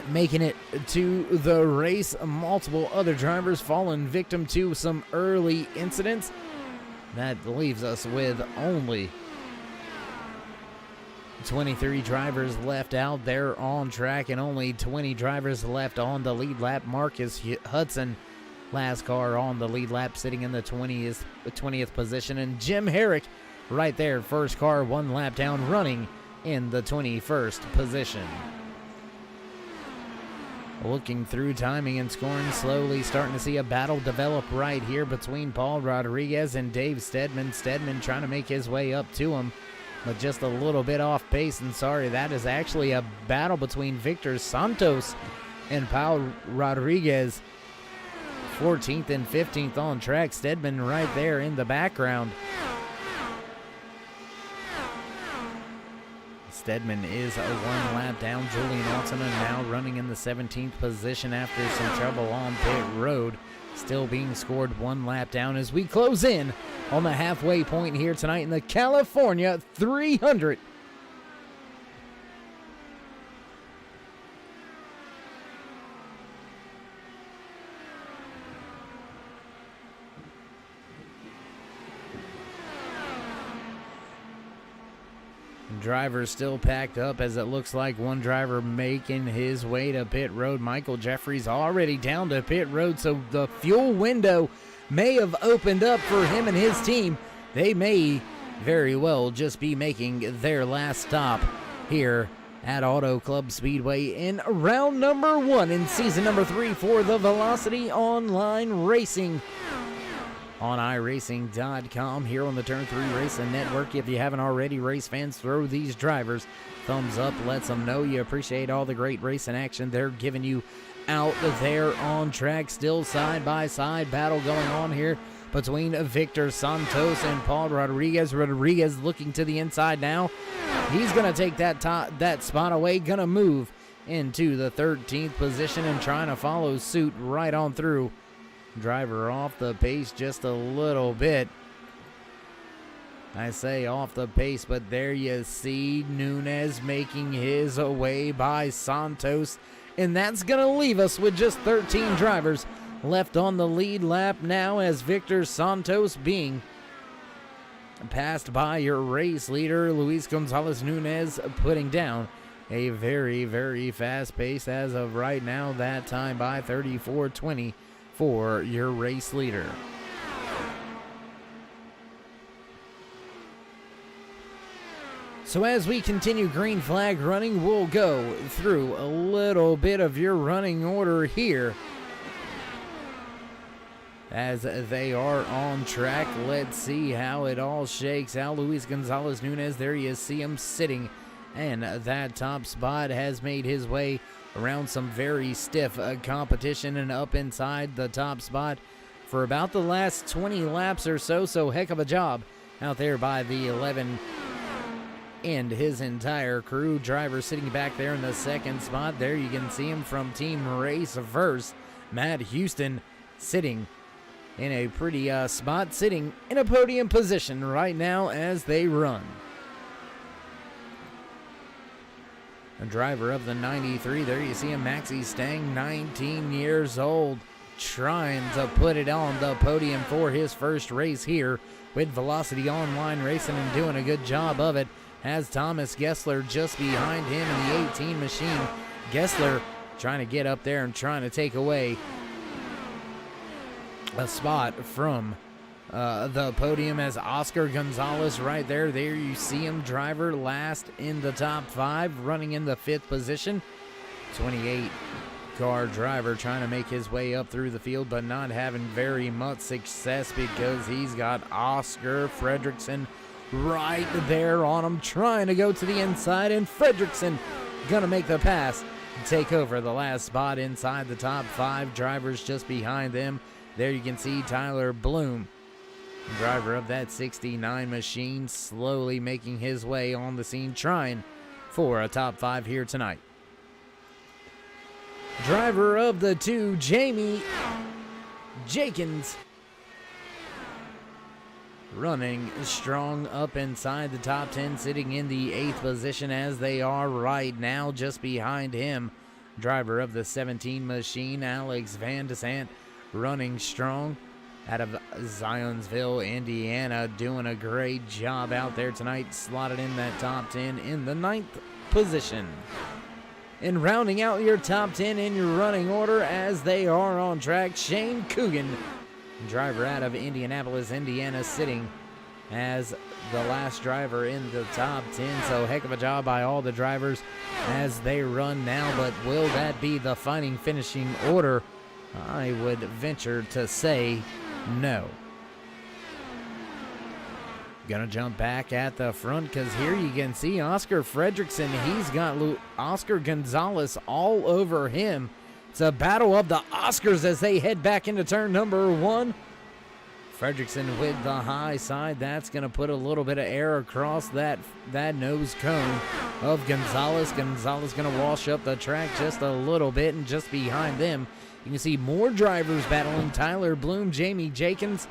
making it to the race. Multiple other drivers fallen victim to some early incidents. That leaves us with only 23 drivers left out there on track and only 20 drivers left on the lead lap. Marcus Hudson, last car on the lead lap, sitting in the 20th position, and Jim Herrick right there, first car 1 lap down, running in the 21st position. Looking through timing and scoring, slowly starting to see a battle develop right here between Paul Rodriguez and Dave Stedman. Stedman trying to make his way up to him, but just a little bit off pace. And sorry, that is actually a battle between Victor Santos and Paul Rodriguez. 14th and 15th on track. Stedman right there in the background. Stedman is a 1 lap down. Julian Alton now running in the 17th position after some trouble on pit road. Still being scored 1 lap down as we close in on the halfway point here tonight in the California 300. Drivers still packed up as it looks like one driver making his way to pit road. Michael Jeffries already down to pit road, so the fuel window may have opened up for him and his team. They may very well just be making their last stop here at Auto Club Speedway in round number 1 in season number 3 for the Velocity Online Racing on iRacing.com here on the Turn 3 Racing Network. If you haven't already, race fans, throw these drivers thumbs up. Lets them know you appreciate all the great racing action they're giving you out there on track. Still side-by-side battle going on here between Victor Santos and Paul Rodriguez. Rodriguez looking to the inside now. He's going to take that spot away, going to move into the 13th position and trying to follow suit right on through. Driver off the pace just a little bit. I say off the pace, but there you see Nunez making his way by Santos. And that's going to leave us with just 13 drivers left on the lead lap now, as Victor Santos being passed by your race leader, Luis Gonzalez Nunez, putting down a very, very fast pace as of right now. That time by 34:20 for your race leader. So as we continue green flag running, we'll go through a little bit of your running order here as they are on track. Let's see how it all shakes out. Luis Gonzalez Nunez, there you see him sitting, and that top spot has made his way around some very stiff competition and up inside the top spot for about the last 20 laps or so. So heck of a job out there by the 11 and his entire crew. Driver sitting back there in the second spot. There you can see him from Team Race Verse. Matt Houston sitting in a pretty spot, sitting in a podium position right now as they run. A driver of the 93, there you see him, Maxie Stang, 19 years old, trying to put it on the podium for his first race here with Velocity Online Racing, and doing a good job of it. Has Thomas Gessler just behind him in the 18 machine. Gessler trying to get up there and trying to take away a spot from the podium, as Oscar Gonzalez right there. There you see him, driver last in the top 5, running in the 5th position. 28 car driver trying to make his way up through the field, but not having very much success because he's got Oscar Fredrickson right there on him, trying to go to the inside, and Fredrickson gonna make the pass and take over the last spot inside the top 5. Drivers just behind them. There you can see Tyler Bloom, driver of that 69 machine, slowly making his way on the scene, trying for a top 5 here tonight. Driver of the 2, Jamie Jenkins, running strong up inside the top 10, sitting in the 8th position as they are right now. Just behind him, driver of the 17 machine, Alex Van Desant, running strong out of Zionsville, Indiana, doing a great job out there tonight, slotted in that top 10 in the 9th position. And rounding out your top 10 in your running order as they are on track, Shane Coogan, driver out of Indianapolis, Indiana, sitting as the last driver in the top 10. So heck of a job by all the drivers as they run now, but will that be the finishing order? I would venture to say no. Gonna jump back at the front, because here you can see Oscar Fredrickson. He's got Oscar Gonzalez all over him. It's a battle of the Oscars as they head back into turn number 1. Fredrickson with the high side. That's going to put a little bit of air across that nose cone of Gonzalez. Gonzalez going to wash up the track just a little bit, and just behind them, you can see more drivers battling. Tyler Bloom, Jamie Jenkins.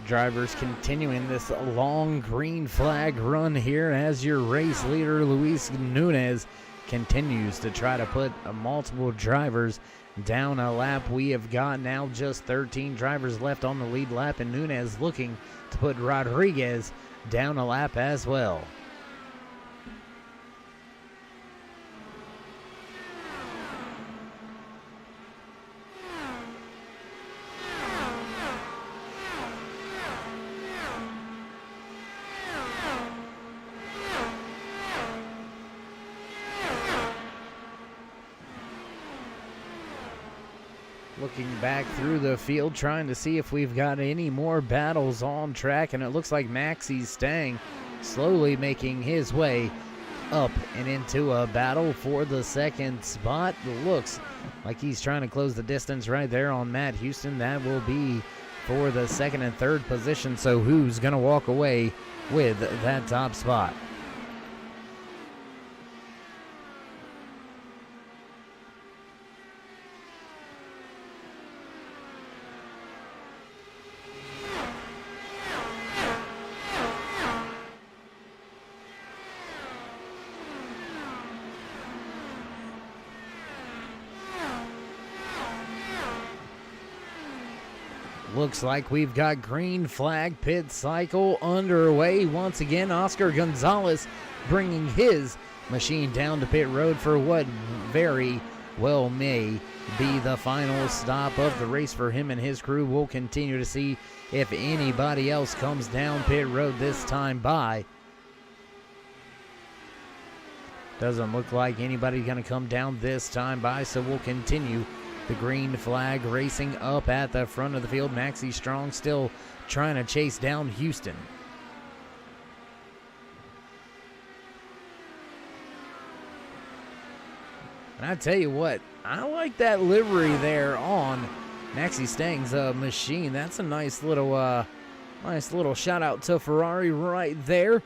Drivers continuing this long green flag run here as your race leader, Luis Nunez, continues to try to put multiple drivers down a lap. We have got now just 13 drivers left on the lead lap, and Nunez looking to put Rodriguez down a lap as well. Looking back through the field, trying to see if we've got any more battles on track, and it looks like Maxie Stang slowly making his way up and into a battle for the second spot. Looks like he's trying to close the distance right there on Matt Houston. That will be for the second and third position, so who's going to walk away with that top spot? Looks like we've got green flag pit cycle underway. Once again, Oscar Gonzalez bringing his machine down to pit road for what very well may be the final stop of the race for him and his crew. We'll continue to see if anybody else comes down pit road this time by. Doesn't look like anybody's going to come down this time by, so we'll continue the green flag racing up at the front of the field. Maxie Strong still trying to chase down Houston. And I tell you what, I like that livery there on Maxie Stang's machine. That's a nice little shout out to Ferrari right there.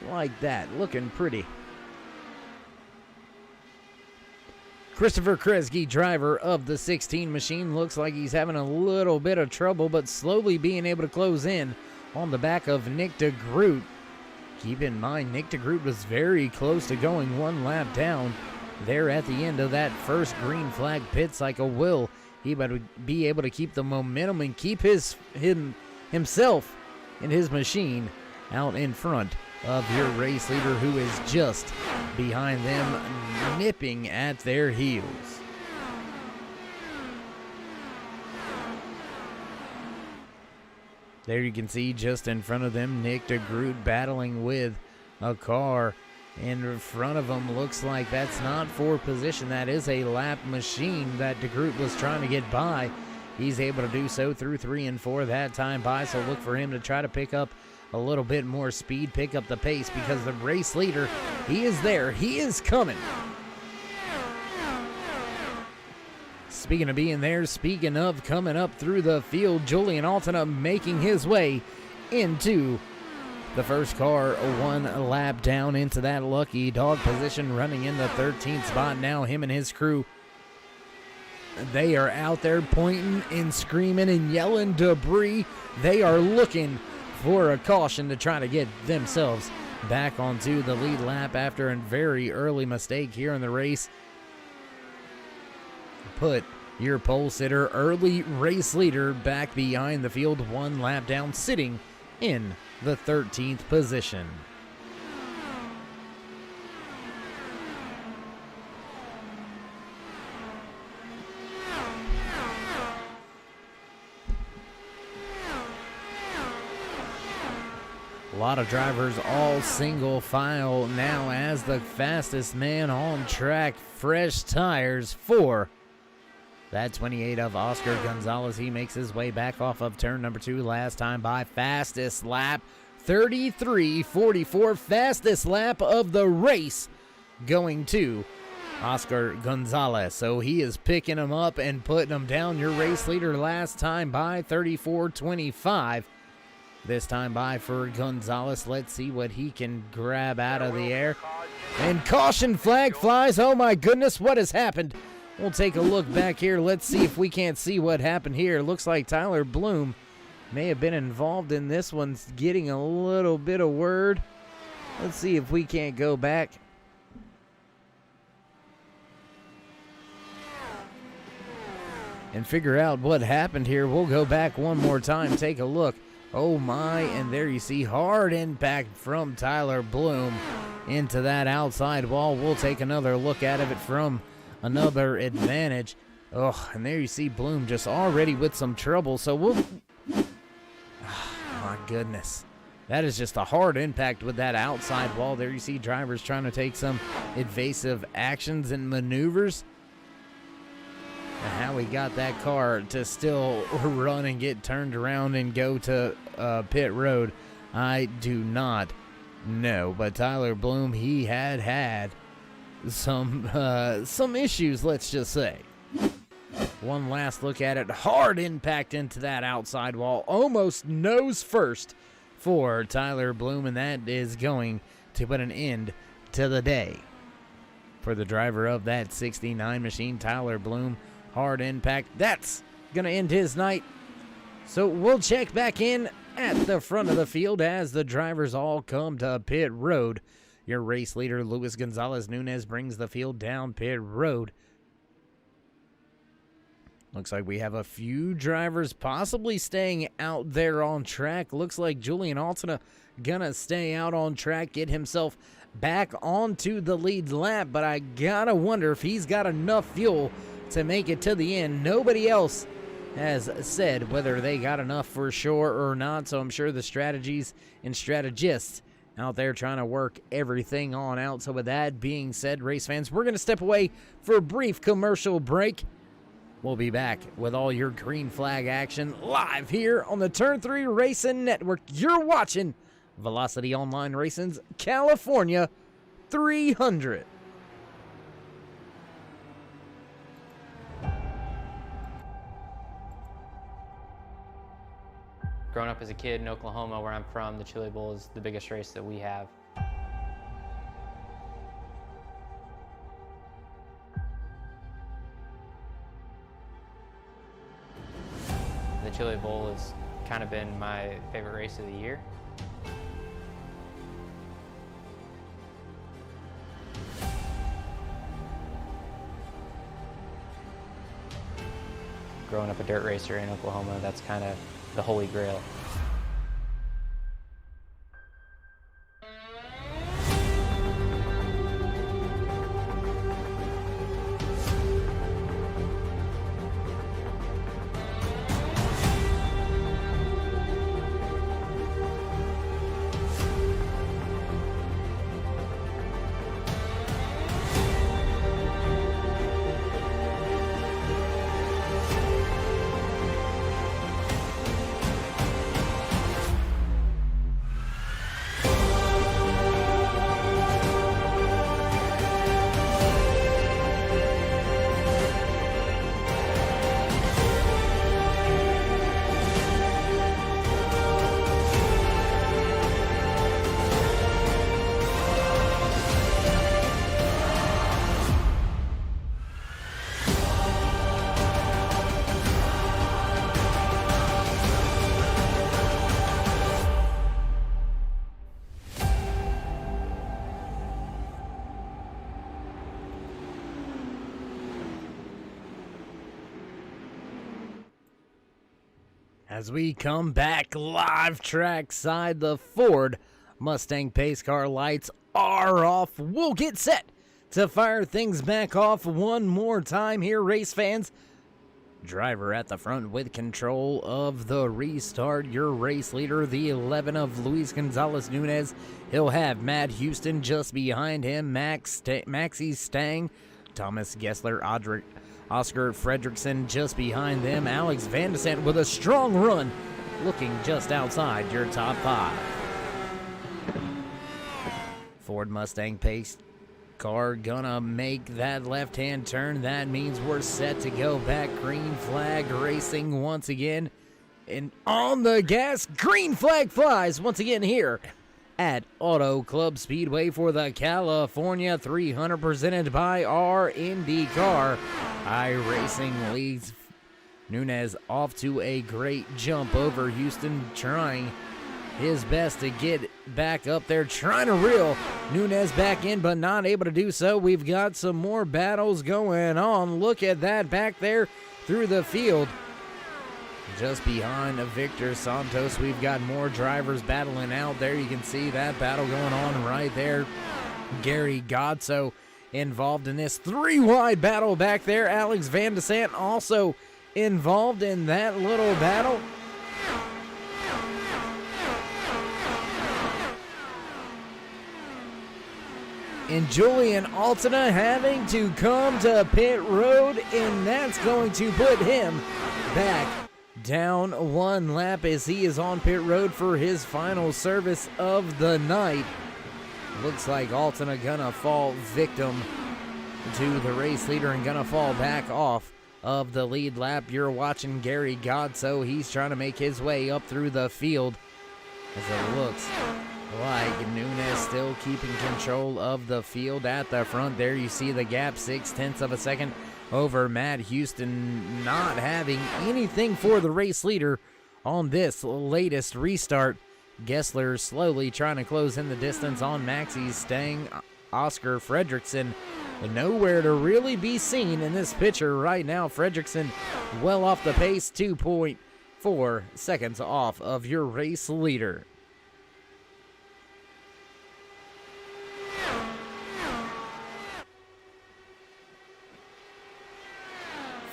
I like that, looking pretty. Christopher Kresge, driver of the 16 machine, looks like he's having a little bit of trouble, but slowly being able to close in on the back of Nick DeGroot. Keep in mind, Nick DeGroot was very close to going one lap down there at the end of that first green flag pit cycle. Will he be able to keep the momentum and keep himself and his machine out in front of your race leader, who is just behind them, nipping at their heels? There you can see just in front of them, Nick DeGroot battling with a car in front of him. Looks like that's not for position. That is a lap machine that DeGroot was trying to get by. He's able to do so through 3 and 4 that time by, so look for him to try to pick up a little bit more speed, pick up the pace, because the race leader, he is there. He is coming. Speaking of being there, speaking of coming up through the field, Julian Altena making his way into the first car, one lap down into that lucky dog position, running in the 13th spot. Now him and his crew, they are out there pointing and screaming and yelling debris. They are looking for a caution to try to get themselves back onto the lead lap after a very early mistake here in the race. Put your pole sitter, early race leader, back behind the field, one lap down, sitting in the 13th position. A lot of drivers all single file now as the fastest man on track. Fresh tires for that 28 of Oscar Gonzalez. He makes his way back off of turn number 2 last time by. Fastest lap, 33:44. Fastest lap of the race going to Oscar Gonzalez. So he is picking him up and putting him down. Your race leader last time by, 34:25. This time by for Gonzalez. Let's see what he can grab out of the air. And caution flag flies. Oh my goodness, what has happened? We'll take a look back here. Let's see if we can't see what happened here. Looks like Tyler Bloom may have been involved in this one, getting a little bit of word. Let's see if we can't go back and figure out what happened here. We'll go back one more time, take a look. Oh my, and there you see hard impact from Tyler Bloom into that outside wall. We'll take another look at it from another advantage. Oh, and there you see Bloom just already with some trouble. So we'll... my goodness. That is just a hard impact with that outside wall. There you see drivers trying to take some evasive actions and maneuvers. And how he got that car to still run and get turned around and go to pit road, I do not know. But Tyler Bloom, he had some issues, let's just say. One last look at it. Hard impact into that outside wall. Almost nose first for Tyler Bloom, and that is going to put an end to the day. For the driver of that 69 machine, Tyler Bloom, hard impact. That's going to end his night. So we'll check back in at the front of the field as the drivers all come to pit road. Your race leader, Luis Gonzalez Nunez, brings the field down pit road. Looks like we have a few drivers possibly staying out there on track. Looks like Julian Altina gonna stay out on track, get himself back onto the lead lap, but I gotta wonder if he's got enough fuel to make it to the end. Nobody else has said whether they got enough for sure or not, so I'm sure the strategies and strategists out there trying to work everything on out. So with that being said, race fans, we're gonna step away for a brief commercial break. We'll be back with all your green flag action live here on the Turn 3 Racing Network. You're watching Velocity Online Racing's California 300. Growing up as a kid in Oklahoma, where I'm from, the Chili Bowl is the biggest race that we have. The Chili Bowl has kind of been my favorite race of the year. Growing up a dirt racer in Oklahoma, that's kind of the holy grail. As we come back live trackside, the Ford Mustang pace car lights are off. We'll get set to fire things back off one more time here, race fans. Driver at the front with control of the restart. Your race leader, the 11 of Luis Gonzalez Nunez. He'll have Matt Houston just behind him, Maxie Stang, Thomas Gessler, Oscar Fredrickson just behind them. Alex Van Descent with a strong run, looking just outside your top 5. Ford Mustang pace car gonna make that left-hand turn. That means we're set to go back. Green flag racing once again. And on the gas, green flag flies once again here at Auto Club Speedway for the California 300, presented by our INDYCAR iRacing leads. Nunez off to a great jump over Houston, trying his best to get back up there, trying to reel Nunez back in, but not able to do so. We've got some more battles going on. Look at that back there. through the field. Just behind Victor Santos, we've got more drivers battling out there. You can see that battle going on right there. Gary Godso involved in this 3-wide battle back there. Alex Van de Sant also involved in that little battle. And Julian Altina having to come to pit road, and that's going to put him back down one lap as he is on pit road for his final service of the night. Looks like Altina gonna fall victim to the race leader and gonna fall back off of the lead lap. You're watching Gary Godso. He's trying to make his way up through the field as it looks like Nunez still keeping control of the field at the front. There you see the gap, 0.6 of a second over Matt Houston, not having anything for the race leader on this latest restart. Gessler slowly trying to close in the distance on Maxie Stang. Oscar Fredrickson nowhere to really be seen in this picture right now. Fredrickson well off the pace, 2.4 seconds off of your race leader.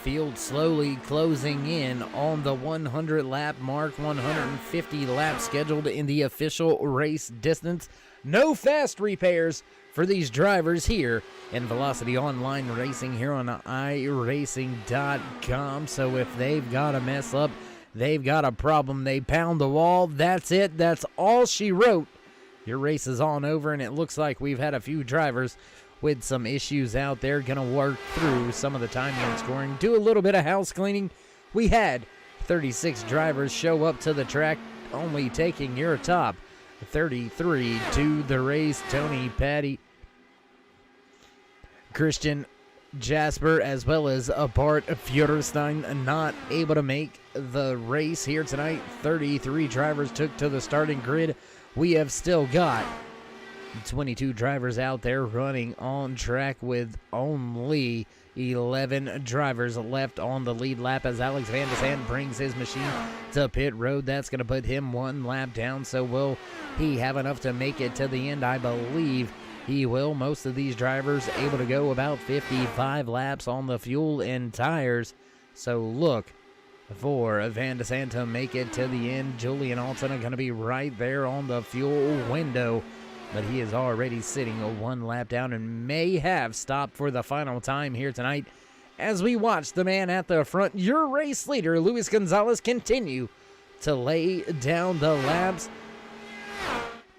Field slowly closing in on the 100 lap mark, 150 laps scheduled in the official race distance. No fast repairs for these drivers here in Velocity Online Racing here on iRacing.com. So if they've got a mess up, they've got a problem, they pound the wall, that's it, that's all she wrote. Your race is on over, and it looks like we've had a few drivers with some issues out there. Gonna work through some of the timing and scoring, do a little bit of house cleaning. We had 36 drivers show up to the track, only taking your top 33 to the race. Tony Patty, Christian Jasper, as well as Bart Feuerstein not able to make the race here tonight. 33 drivers took to the starting grid. We have still got 22 drivers out there running on track with only 11 drivers left on the lead lap as Alex Van de Sant brings his machine to pit road. That's going to put him one lap down. So will he have enough to make it to the end? I believe he will. Most of these drivers able to go about 55 laps on the fuel and tires. So look for Van de Sant to make it to the end. Julian Altina going to be right there on the fuel window, but he is already sitting a one lap down and may have stopped for the final time here tonight as we watch the man at the front, your race leader, Luis Gonzalez, continue to lay down the laps.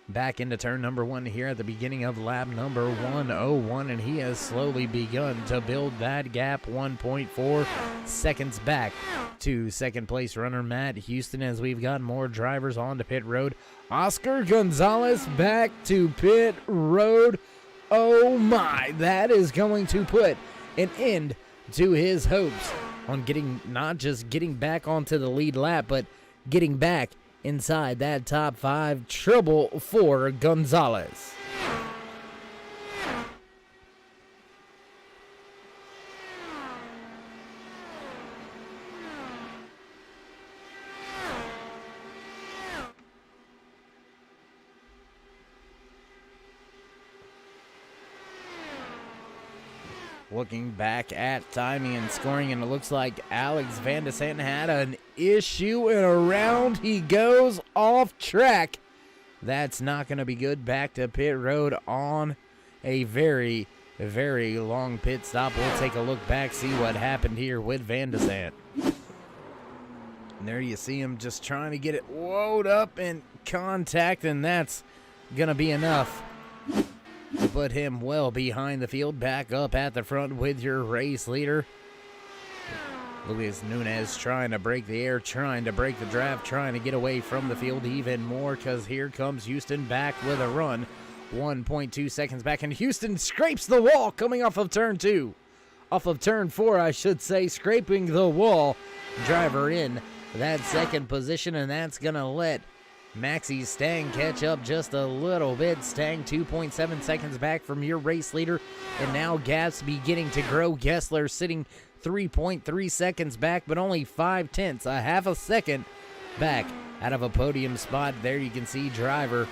Back into turn number one here at the beginning of lap number 101, and he has slowly begun to build that gap, 1.4 seconds back to second place runner Matt Houston as we've got more drivers on to pit road. Oscar Gonzalez back to pit road. Oh my, that is going to put an end to his hopes on getting, not just getting back onto the lead lap, but getting back inside that top five. Trouble for Gonzalez. Looking back at timing and scoring, and it looks like Alex Van de Sant had an issue, and around he goes off track. That's not going to be good. Back to pit road on a very, very long pit stop. We'll take a look back, see what happened here with Van de Sant. And there you see him just trying to get it woed up in contact, and that's going to be enough to put him well behind the field. Back up at the front with your race leader, Luis Nunez, trying to break the air, trying to break the draft, trying to get away from the field even more, because here comes Houston back with a run, 1.2 seconds back, and Houston scrapes the wall coming off of turn 2. Off of turn 4, I should say, scraping the wall. Driver in that second position, and that's going to let Maxie Stang catch up just a little bit. Stang 2.7 seconds back from your race leader, and now gaps beginning to grow. Gessler sitting 3.3 seconds back, but only 5/10, a half a second back out of a podium spot. There you can see driver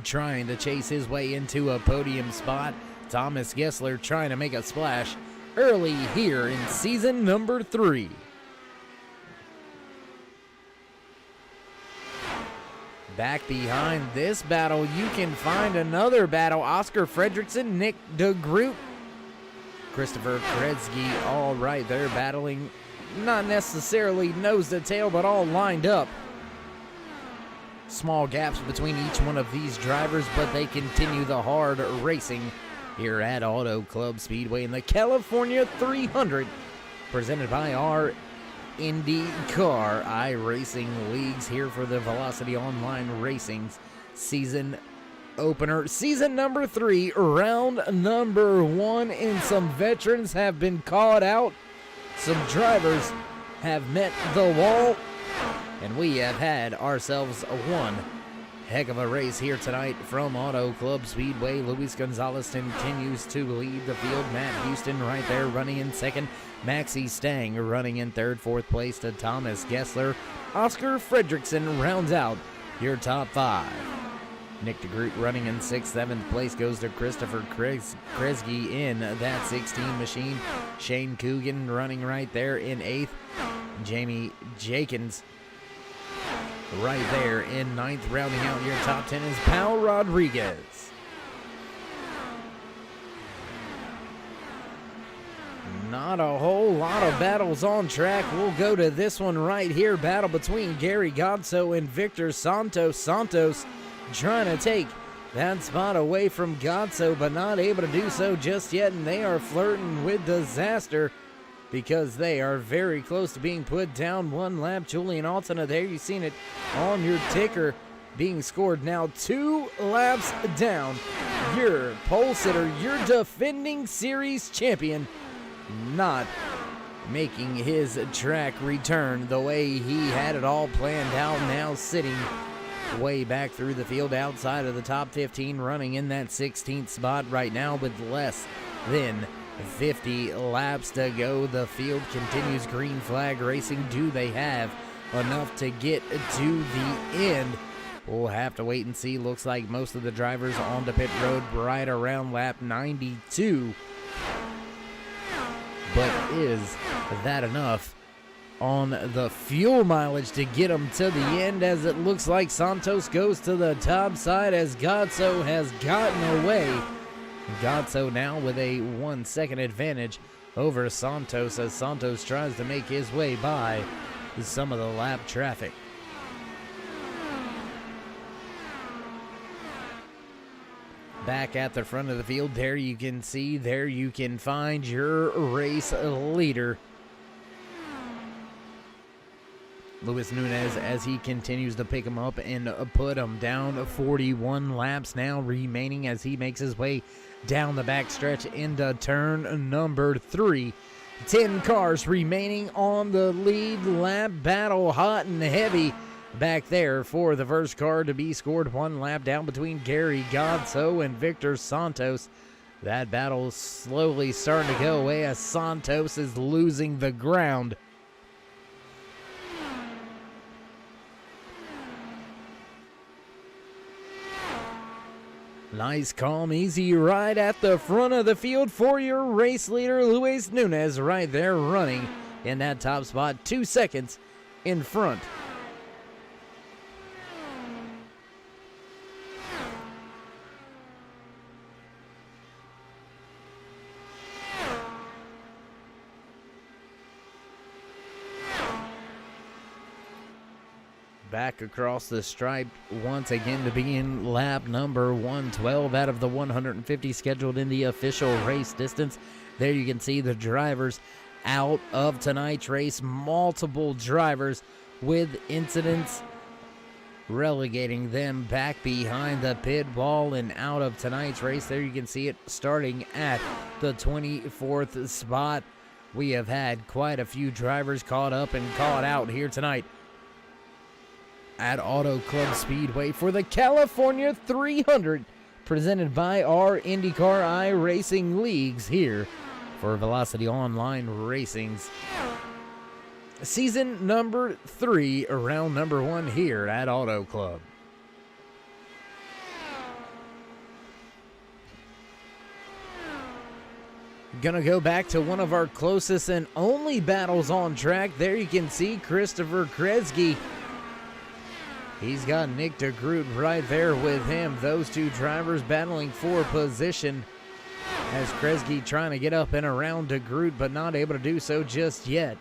trying to chase his way into a podium spot. Thomas Gessler trying to make a splash early here in season number 3. Back behind this battle, you can find another battle. Oscar Fredrickson, Nick DeGroot, Christopher Kretzky, all right there battling. Not necessarily nose to tail, but all lined up. Small gaps between each one of these drivers, but they continue the hard racing here at Auto Club Speedway in the California 300, presented by our INDYCAR iRacing Leagues here for the Velocity Online Racing's season opener. Season number 3, round number 1, and some veterans have been called out. Some drivers have met the wall, and we have had ourselves one heck of a race here tonight from Auto Club Speedway. Luis Gonzalez continues to lead the field. Matt Houston right there running in second. Maxie Stang running in third. Fourth place to Thomas Gessler. Oscar Fredrickson rounds out your top 5. Nick DeGroot running in 6th. 7th place goes to Christopher Kretzky in that 16 machine. Shane Coogan running right there in 8th. Jamie Jenkins right there in 9th. Rounding out your top 10 is Pau Rodriguez. Not a whole lot of battles on track. We'll go to this one right here. Battle between Gary Godso and Victor Santos. Santos trying to take that spot away from Godso, but not able to do so just yet, and they are flirting with disaster because they are very close to being put down one lap. Julian Altena, there you've seen it on your ticker, being scored now 2 laps down. Your pole sitter, your defending series champion, not making his track return the way he had it all planned out, now sitting way back through the field outside of the top 15, running in that 16th spot right now with less than 50 laps to go. The field continues green flag racing. Do they have enough to get to the end? We'll have to wait and see. Looks like most of the drivers on the pit road right around lap 92. But is that enough on the fuel mileage to get them to the end, as it looks like Santos goes to the top side as Godso has gotten away. Godso now with a 1 second advantage over Santos as Santos tries to make his way by some of the lap traffic. Back at the front of the field, there you can see, there you can find your race leader, Luis Nunez, as he continues to pick him up and put him down. 41 laps now remaining as he makes his way down the backstretch into turn number 3. 10 cars remaining on the lead lap. Battle hot and heavy back there for the first car to be scored. 1 lap down between Gary Godso and Victor Santos. That battle is slowly starting to go away as Santos is losing the ground. Nice, calm, easy ride at the front of the field for your race leader, Luis Nunez, right there running in that top spot, 2 seconds in front. Back across the stripe once again to begin lap number 112 out of the 150 scheduled in the official race distance. There you can see the drivers out of tonight's race. Multiple drivers with incidents relegating them back behind the pit wall and out of tonight's race. There you can see it starting at the 24th spot. We have had quite a few drivers caught up and caught out here tonight at Auto Club Speedway for the California 300, presented by our INDYCAR iRacing Leagues here for Velocity Online Racing's season number 3, round number 1 here at Auto Club. Gonna go back to one of our closest and only battles on track. There you can see Christopher Kresge. He's got Nick DeGroot right there with him. Those two drivers battling for position as Kresge trying to get up and around DeGroot, but not able to do so just yet.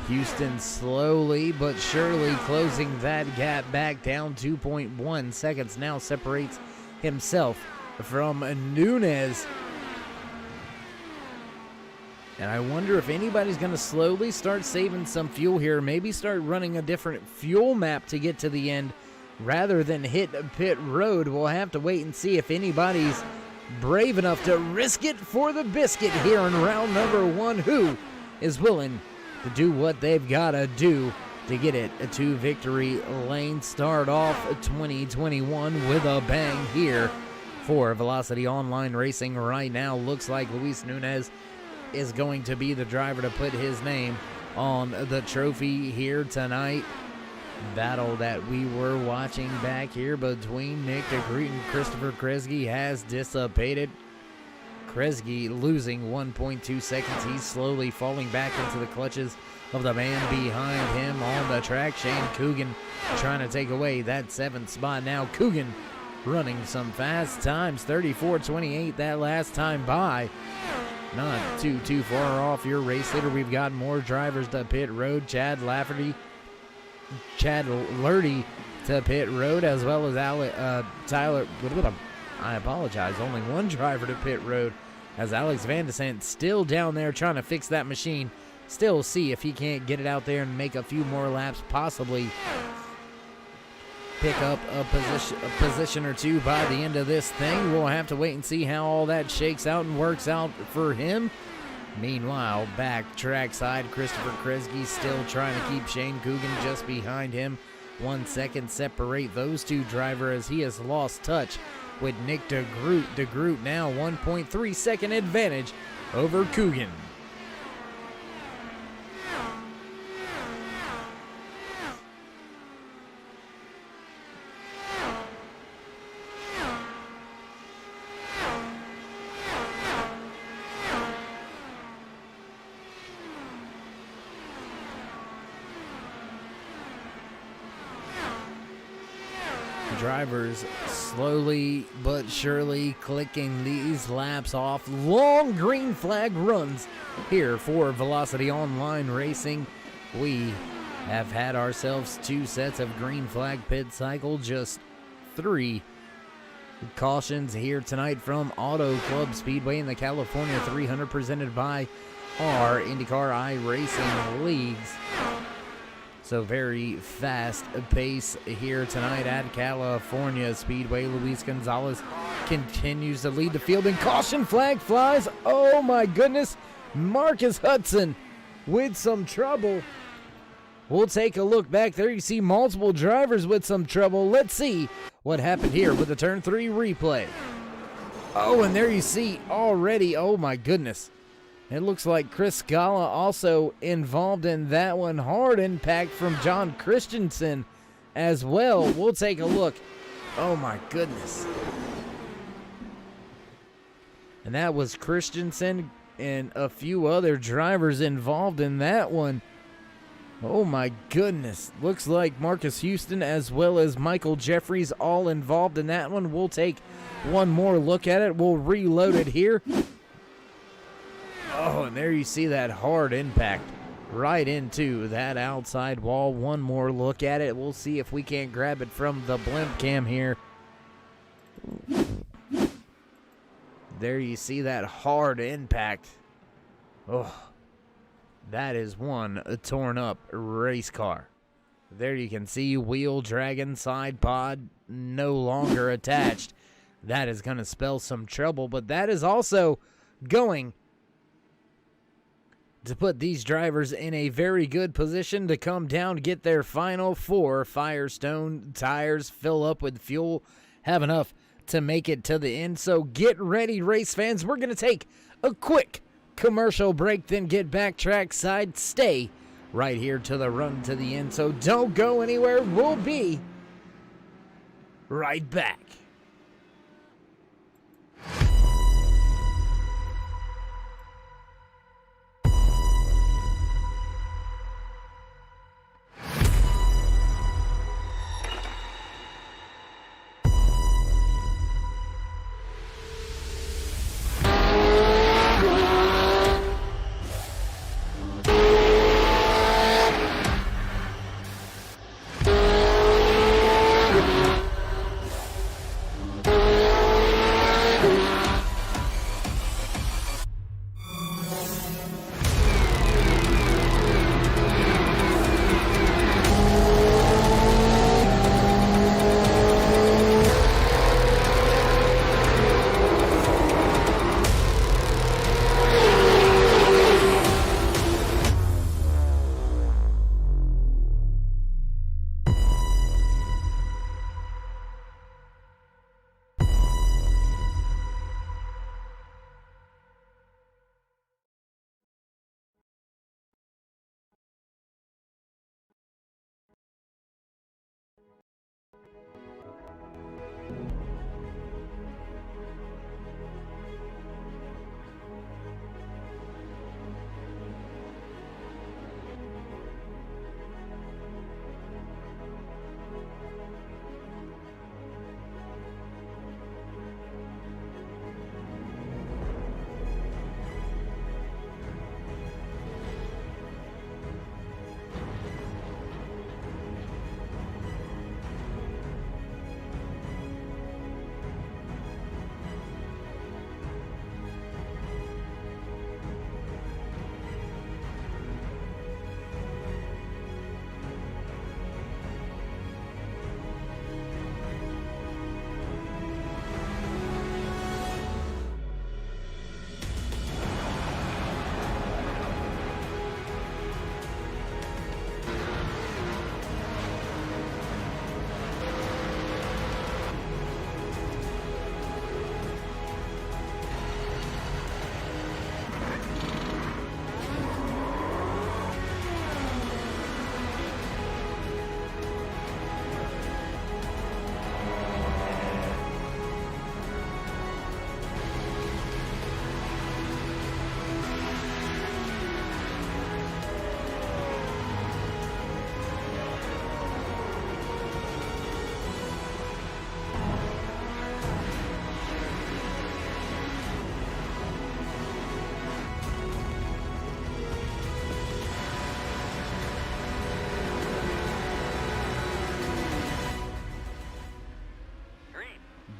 Houston slowly but surely closing that gap back down. 2.1 seconds now separates himself from Nunez. And I wonder if anybody's going to slowly start saving some fuel here. Maybe start running a different fuel map to get to the end rather than hit pit road. We'll have to wait and see if anybody's brave enough to risk it for the biscuit here in round number 1. Who is willing to do what they've got to do to get it to victory lane? Start off 2021 with a bang here for Velocity Online Racing right now. Looks like Luis Nunez is going to be the driver to put his name on the trophy here tonight. Battle that we were watching back here between Nick DeGroot and Christopher Kresge has dissipated. Kresge losing 1.2 seconds. He's slowly falling back into the clutches of the man behind him on the track. Shane Coogan trying to take away that 7th spot. Now Coogan running some fast times. 34.28 that last time by. Not too far off your race leader. We've got more drivers to pit road. Chad Lurdy to pit road, as well as Tyler. I apologize. Only one driver to pit road, as Alex Van Descent still down there trying to fix that machine. Still see if he can't get it out there and make a few more laps, possibly pick up a position or two by the end of this thing. We'll have to wait and see how all that shakes out and works out for him. Meanwhile, back trackside, Christopher Kresge still trying to keep Shane Coogan just behind him. 1 second separate those two drivers as he has lost touch with Nick DeGroot. DeGroot now 1.3 second advantage over Coogan. Drivers slowly but surely clicking these laps off. Long green flag runs here for Velocity Online Racing. We have had ourselves 2 sets of green flag pit cycle, just 3 cautions here tonight from Auto Club Speedway in the California 300 presented by our INDYCAR iRacing leagues. So very fast pace here tonight at California Speedway. Luis Gonzalez continues to lead the field, and caution flag flies. Oh my goodness. Marcus Hudson with some trouble. We'll take a look back there. You see multiple drivers with some trouble. Let's see what happened here with the turn 3 replay. Oh, and there you see already, oh my goodness. It looks like Chris Scala also involved in that one. Hard impact from John Christensen as well. We'll take a look. Oh my goodness. And that was Christensen and a few other drivers involved in that one. Oh my goodness. Looks like Marcus Houston as well as Michael Jeffries all involved in that one. We'll take one more look at it. We'll reload it here. Oh, and there you see that hard impact right into that outside wall. One more look at it. We'll see if we can't grab it from the blimp cam here. There you see that hard impact. Oh, that is one torn up race car. There you can see wheel dragon side pod no longer attached. That is going to spell some trouble, but that is also going to put these drivers in a very good position to come down, get their final 4 Firestone tires, fill up with fuel, have enough to make it to the end. So get ready, race fans. We're going to take a quick commercial break, then get back trackside. Stay right here to the run to the end, so don't go anywhere. We'll be right back.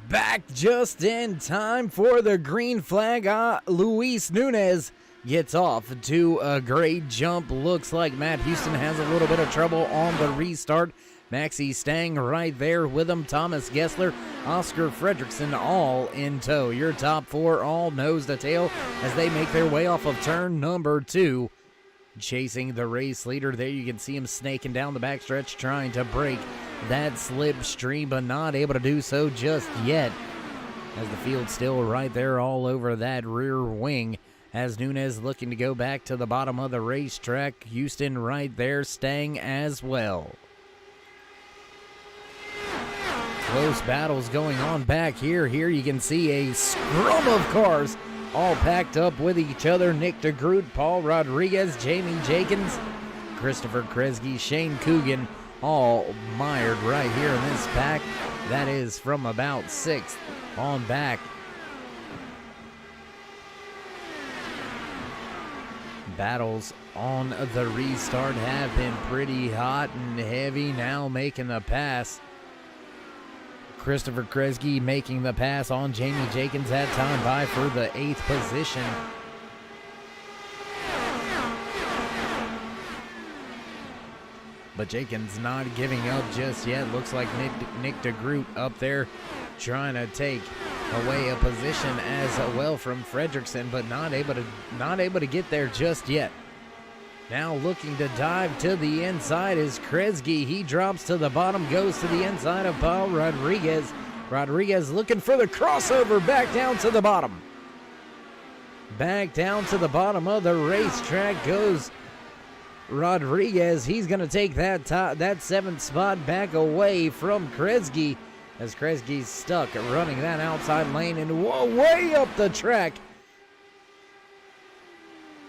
Back just in time for the green flag. Luis Nunez gets off to a great jump. Looks like Matt Houston has a little bit of trouble on the restart. Maxie Stang right there with him. Thomas Gessler, Oscar Fredrickson all in tow. Your top 4 all nose to tail as they make their way off of turn number 2. Chasing the race leader there, you can see him snaking down the backstretch trying to break that slipstream, but not able to do so just yet, as the field's still right there all over that rear wing, as Nunez looking to go back to the bottom of the racetrack. Houston right there, Stang as well. Close battles going on back here. Here you can see a scrum of cars all packed up with each other. Nick DeGroot, Paul Rodriguez, Jamie Jenkins, Christopher Kresge, Shane Coogan, all mired right here in this pack. That is from about 6th on back. Battles on the restart have been pretty hot and heavy. Now making the pass. Christopher Kresge making the pass on Jamie Jenkins, had time by for the 8th position. But Jenkins not giving up just yet. Looks like Nick DeGroot up there trying to take away a position as well from Fredrickson, but not able to get there just yet. Now looking to dive to the inside is Kresge. He drops to the bottom, goes to the inside of Paul Rodriguez. Rodriguez looking for the crossover, back down to the bottom. Back down to the bottom of the racetrack goes Rodriguez. He's going to take that 7th spot back away from Kresge, as Kresge's stuck running that outside lane and way up the track.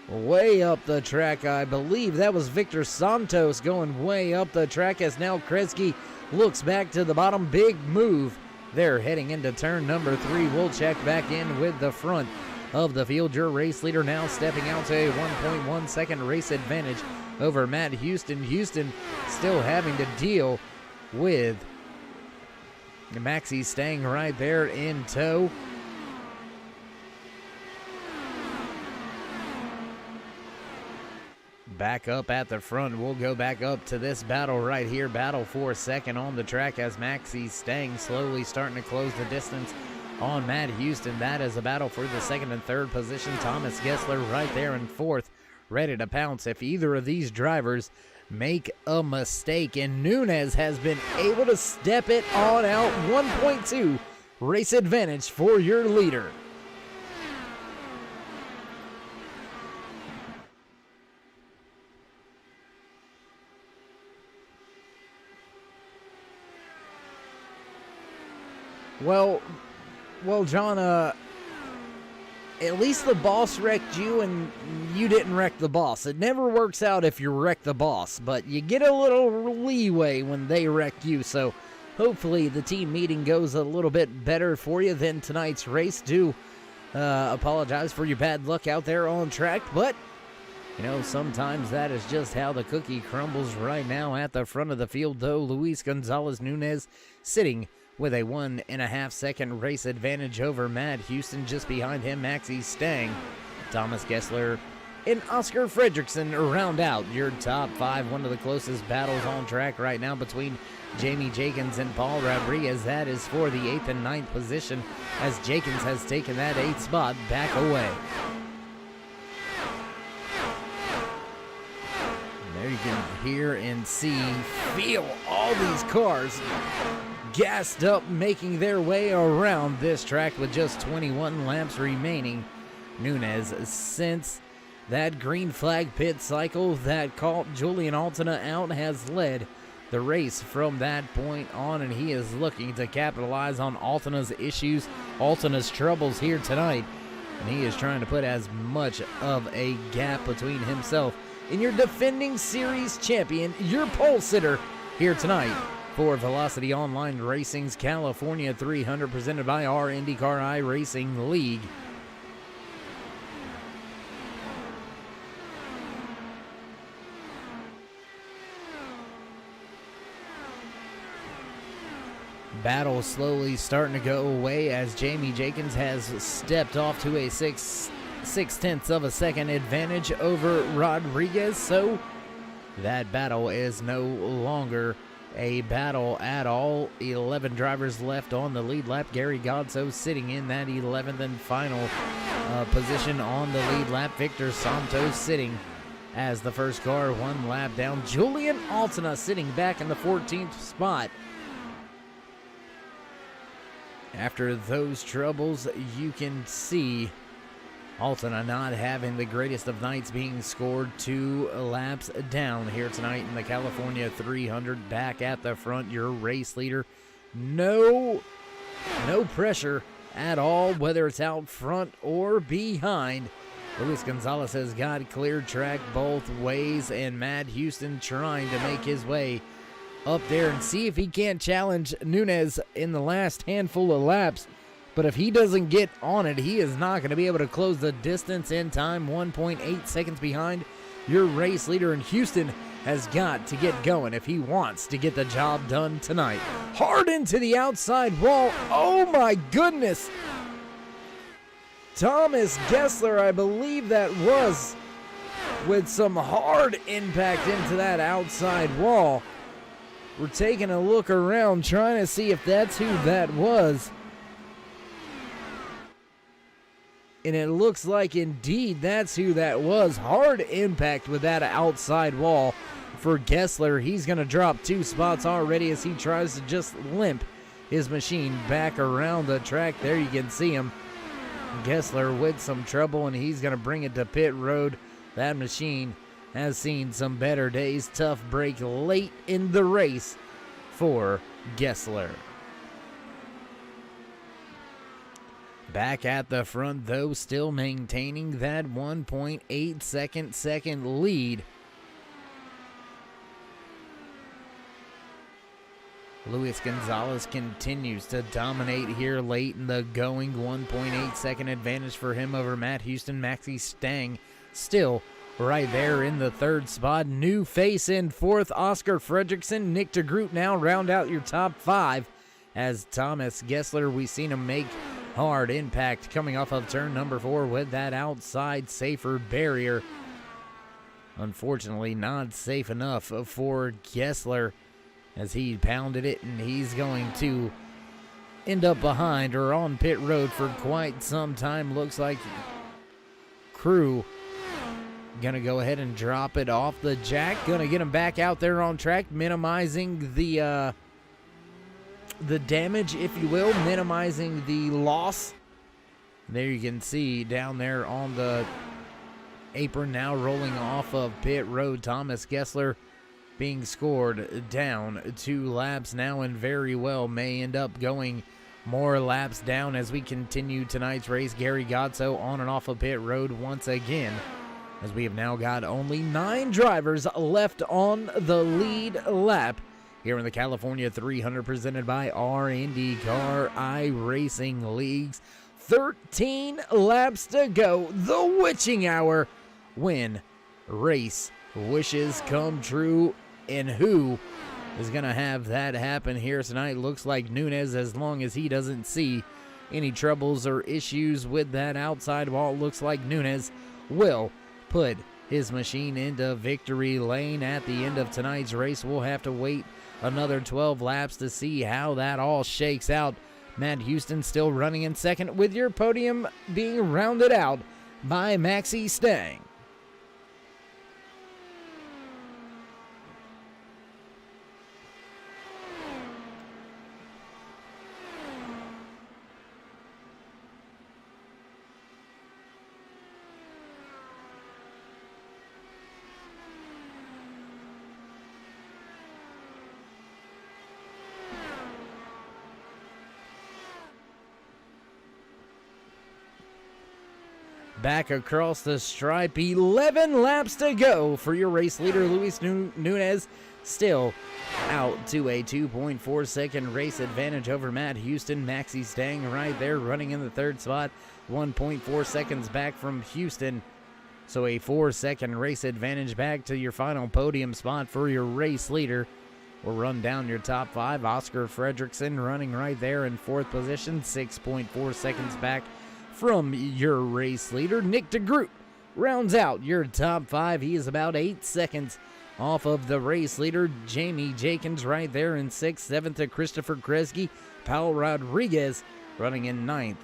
Way up the track, I believe that was Victor Santos going way up the track, as now Kresge looks back to the bottom. Big move there heading into turn number 3. We'll check back in with the front of the field. Your race leader now stepping out to a 1.1 second race advantage over Matt Houston. Houston still having to deal with Maxie staying right there in tow. Back up at the front, we'll go back up to this battle right here. Battle for second on the track, as Maxie Stang slowly starting to close the distance on Matt Houston. That is a battle for the second and third position. Thomas Gessler right there in fourth, ready to pounce if either of these drivers make a mistake. And Nunez has been able to step it on out. 1.2 race advantage for your leader. Well, John, at least the boss wrecked you and you didn't wreck the boss. It never works out if you wreck the boss, but you get a little leeway when they wreck you. So hopefully the team meeting goes a little bit better for you than tonight's race. Do apologize for your bad luck out there on track, but you know, sometimes that is just how the cookie crumbles. Right now at the front of the field, though, Luis Gonzalez Nunez sitting with a 1.5 second race advantage over Matt Houston. Just behind him, Maxie Stang, Thomas Gessler, and Oscar Fredrickson round out your top 5. One of the closest battles on track right now between Jamie Jenkins and Paul Rodriguez. That is for the 8th and 9th position, as Jenkins has taken that 8th spot back away. There you can hear and see, feel all these cars gassed up, making their way around this track with just 21 laps remaining. Nunez, since that green flag pit cycle that caught Julian Altena out, has led the race from that point on, and he is looking to capitalize on Altena's issues, Altena's troubles here tonight, and he is trying to put as much of a gap between himself and your defending series champion, your pole sitter here tonight for Velocity Online Racing's California 300, presented by our INDYCAR iRacing League. Battle slowly starting to go away, as Jamie Jenkins has stepped off to a 6/10 of a second advantage over Rodriguez. So that battle is no longer a battle at all. 11 drivers left on the lead lap. Gary Godso sitting in that 11th and final position on the lead lap. Victor Santos sitting as the first car, 1 lap down. Julian Altena sitting back in the 14th spot. After those troubles, you can see Altena not having the greatest of nights, being scored 2 laps down here tonight in the California 300. Back at the front, your race leader. No pressure at all, whether it's out front or behind. Luis Gonzalez has got clear track both ways, and Matt Houston trying to make his way up there and see if he can't challenge Nunez in the last handful of laps. But if he doesn't get on it, he is not going to be able to close the distance in time. 1.8 seconds behind your race leader, and Houston has got to get going if he wants to get the job done tonight. Hard into the outside wall. Oh my goodness. Thomas Gessler, I believe that was, with some hard impact into that outside wall. We're taking a look around, trying to see if that's who that was. And it looks like indeed that's who that was. Hard impact with that outside wall for Gessler. He's going to drop 2 spots already as he tries to just limp his machine back around the track. There you can see him. Gessler with some trouble, and he's going to bring it to pit road. That machine has seen some better days. Tough break late in the race for Gessler. Back at the front, though, still maintaining that 1.8 second lead. Luis Gonzalez continues to dominate here late in the going. 1.8 second advantage for him over Matt Houston. Maxie Stang still right there in the 3rd spot. New face in 4th, Oscar Fredrickson. Nick DeGroot now round out your top 5. As Thomas Gessler, we've seen him make hard impact coming off of turn number 4 with that outside safer barrier. Unfortunately, not safe enough for Gessler as he pounded it, and he's going to end up behind or on pit road for quite some time. Looks like crew gonna go ahead and drop it off the jack. Gonna get him back out there on track, minimizing the damage, if you will, minimizing the loss. There you can see down there on the apron now rolling off of pit road. Thomas Gessler being scored down 2 laps now, and very well may end up going more laps down as we continue tonight's race. Gary Godso on and off of pit road once again, as we have now got only 9 drivers left on the lead lap here in the California 300, presented by our INDYCAR iRacing Leagues. 13 laps to go. The witching hour when race wishes come true. And who is going to have that happen here tonight? Looks like Nunez, as long as he doesn't see any troubles or issues with that outside wall. Looks like Nunez will put his machine into victory lane at the end of tonight's race. We'll have to wait another 12 laps to see how that all shakes out. Matt Houston still running in second, with your podium being rounded out by Maxie Stang. Back across the stripe, 11 laps to go for your race leader, Luis Nunez, still out to a 2.4 second race advantage over Matt Houston. Maxie Stang right there running in the 3rd spot, 1.4 seconds back from Houston. So a 4-second race advantage back to your final podium spot for your race leader. We'll run down your top 5. Oscar Fredrickson running right there in 4th position, 6.4 seconds back from your race leader. Nick DeGroot rounds out your top 5. He is about 8 seconds off of the race leader. Jamie Jenkins right there in 6th. 7th to Christopher Kresge. Paul Rodriguez running in 9th.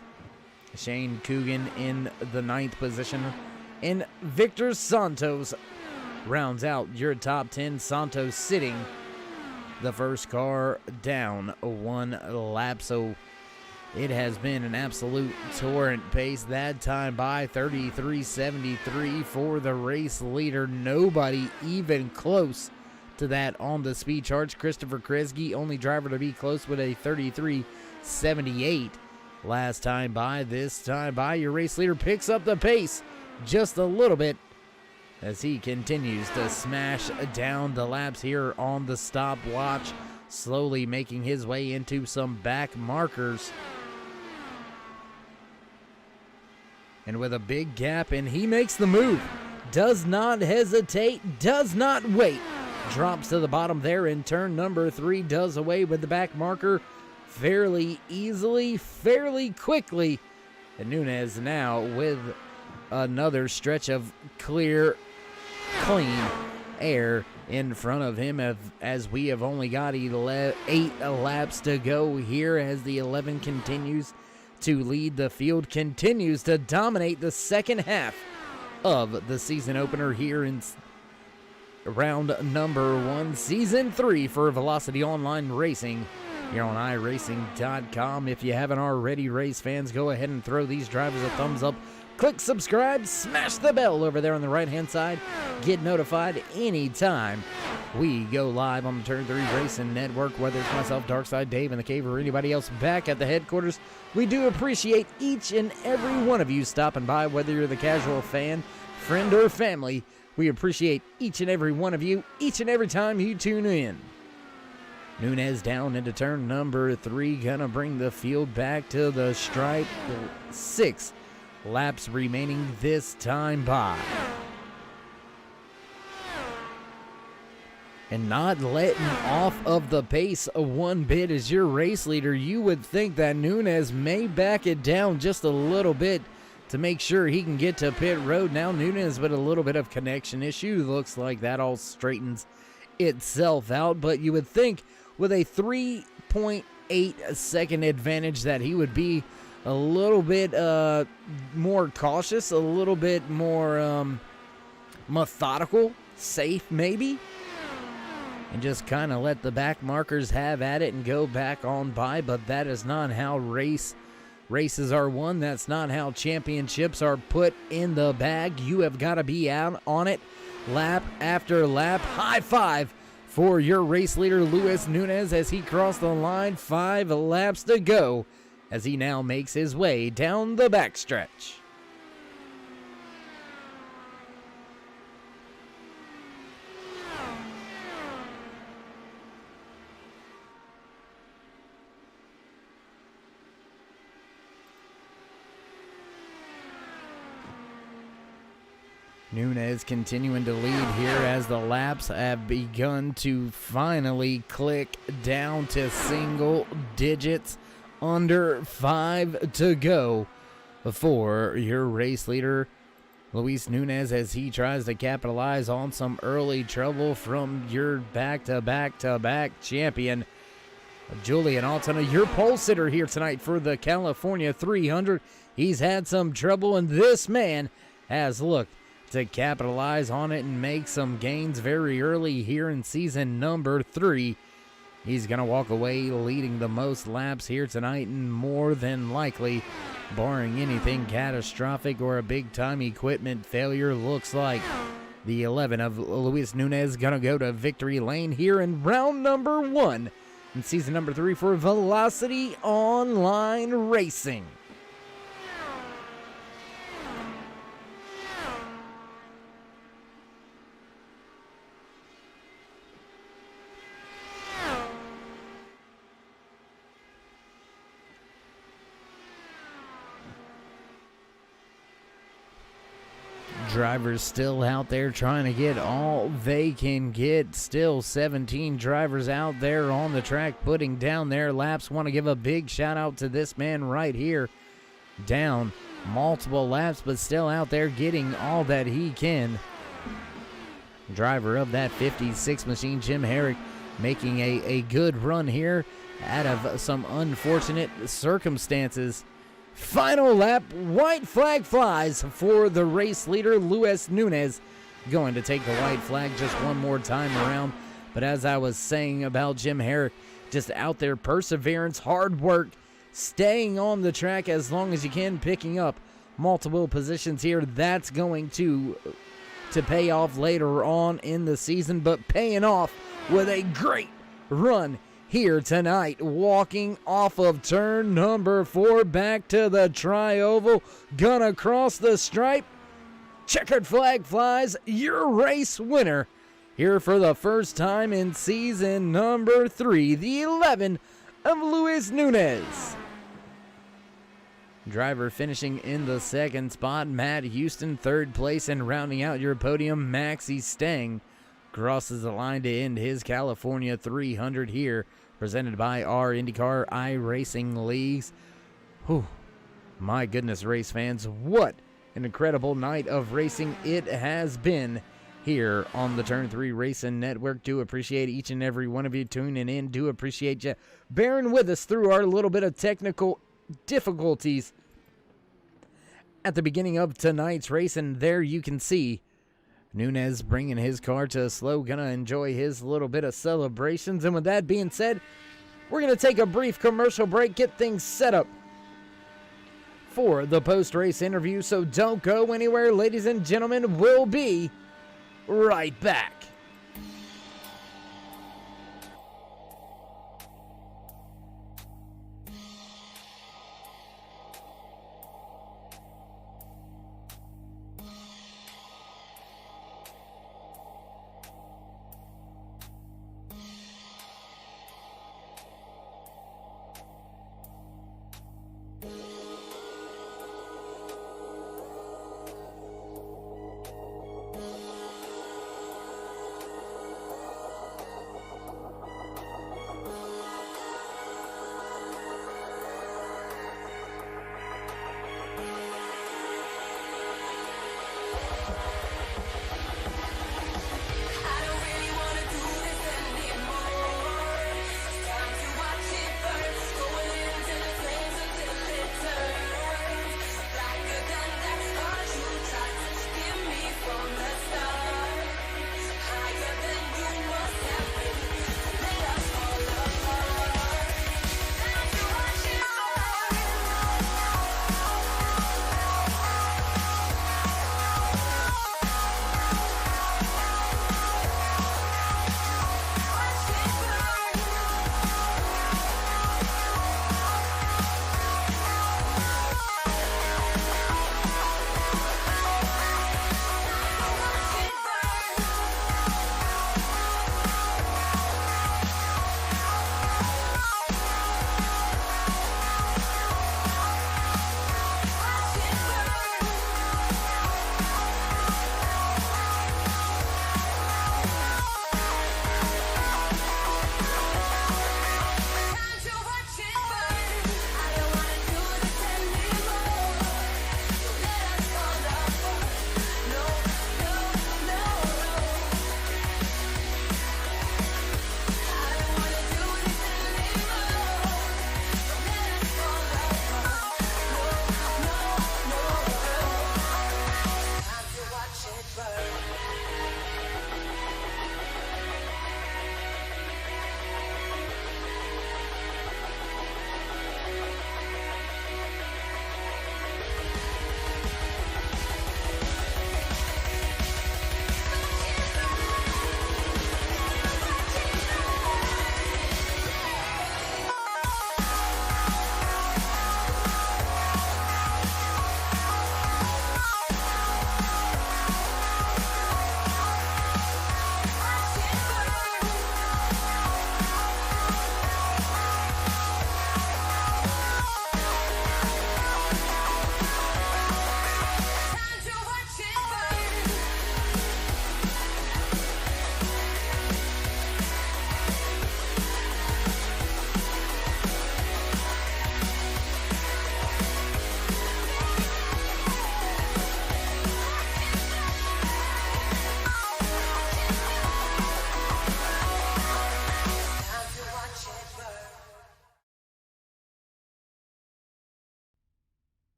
Shane Coogan in the 9th position. And Victor Santos rounds out your top 10. Santos sitting the first car down 1 lap. So it has been an absolute torrent pace. That time by 33.73 for the race leader. Nobody even close to that on the speed charts. Christopher Kresge, only driver to be close, with a 33.78 last time by. This time by, your race leader picks up the pace just a little bit as he continues to smash down the laps here on the stopwatch, slowly making his way into some back markers. And with a big gap, and he makes the move. Does not hesitate, does not wait. Drops to the bottom there in turn number 3. Does away with the back marker fairly easily, fairly quickly. And Nunez now with another stretch of clear, clean air in front of him, as we have only got 8 laps to go here, as the 11 continues to lead the field, continues to dominate the second half of the season opener here in round number 1, season 3 for Velocity Online Racing here on iRacing.com. If you haven't already, race fans, go ahead and throw these drivers a thumbs up. Click subscribe, smash the bell over there on the right-hand side. Get notified anytime we go live on the Turn 3 Racing Network, whether it's myself, Darkside Dave in the cave, or anybody else back at the headquarters. We do appreciate each and every one of you stopping by, whether you're the casual fan, friend, or family. We appreciate each and every one of you, each and every time you tune in. Nunez down into turn number 3, gonna bring the field back to the stripe. 6 laps remaining this time by. And not letting off of the pace one bit as your race leader. You would think that Nunez may back it down just a little bit to make sure he can get to pit road. Now Nunez with a little bit of connection issue. Looks like that all straightens itself out. But you would think with a 3.8 second advantage that he would be a little bit more cautious, a little bit more methodical, safe maybe, and just kind of let the back markers have at it and go back on by. But that is not how races are won. That's not how championships are put in the bag. You have got to be out on it lap after lap. High five for your race leader, Luis Nunez, as he crossed the line. 5 laps to go as he now makes his way down the backstretch. Nunez continuing to lead here as the laps have begun to finally click down to single digits. Under 5 to go for your race leader, Luis Nunez, as he tries to capitalize on some early trouble from your back-to-back-to-back champion, Julian Altona, your pole sitter here tonight for the California 300. He's had some trouble, and this man has looked to capitalize on it and make some gains very early here in season number 3. He's going to walk away leading the most laps here tonight, and more than likely, barring anything catastrophic or a big-time equipment failure, looks like the 11 of Luis Nunez going to go to victory lane here in round number 1 in season number 3 for Velocity Online Racing. Drivers still out there trying to get all they can get. Still 17 drivers out there on the track putting down their laps. Want to give a big shout out to this man right here. Down multiple laps, but still out there getting all that he can. Driver of that 56 machine, Jim Herrick, making a good run here out of some unfortunate circumstances. Final lap, white flag flies for the race leader, Luis Nunez. Going to take the white flag just one more time around. But as I was saying about Jim Herrick, just out there, perseverance, hard work, staying on the track as long as you can, picking up multiple positions here. That's going to pay off later on in the season, but paying off with a great run here tonight, walking off of turn number 4 back to the tri-oval, gonna cross the stripe. Checkered flag flies, your race winner here for the first time in season number 3, the 11 of Luis Nunez. Driver finishing in the second spot, Matt Houston, third place, and rounding out your podium, Maxie Stang crosses the line to end his California 300 here, presented by our INDYCAR iRacing leagues. Whew, my goodness, race fans, what an incredible night of racing it has been here on the Turn 3 Racing Network. Do appreciate each and every one of you tuning in. Do appreciate you bearing with us through our little bit of technical difficulties at the beginning of tonight's race, and there you can see Nunez bringing his car to a slow, gonna enjoy his little bit of celebrations. And with that being said, we're gonna take a brief commercial break, get things set up for the post-race interview, so don't go anywhere, ladies and gentlemen. We'll be right back.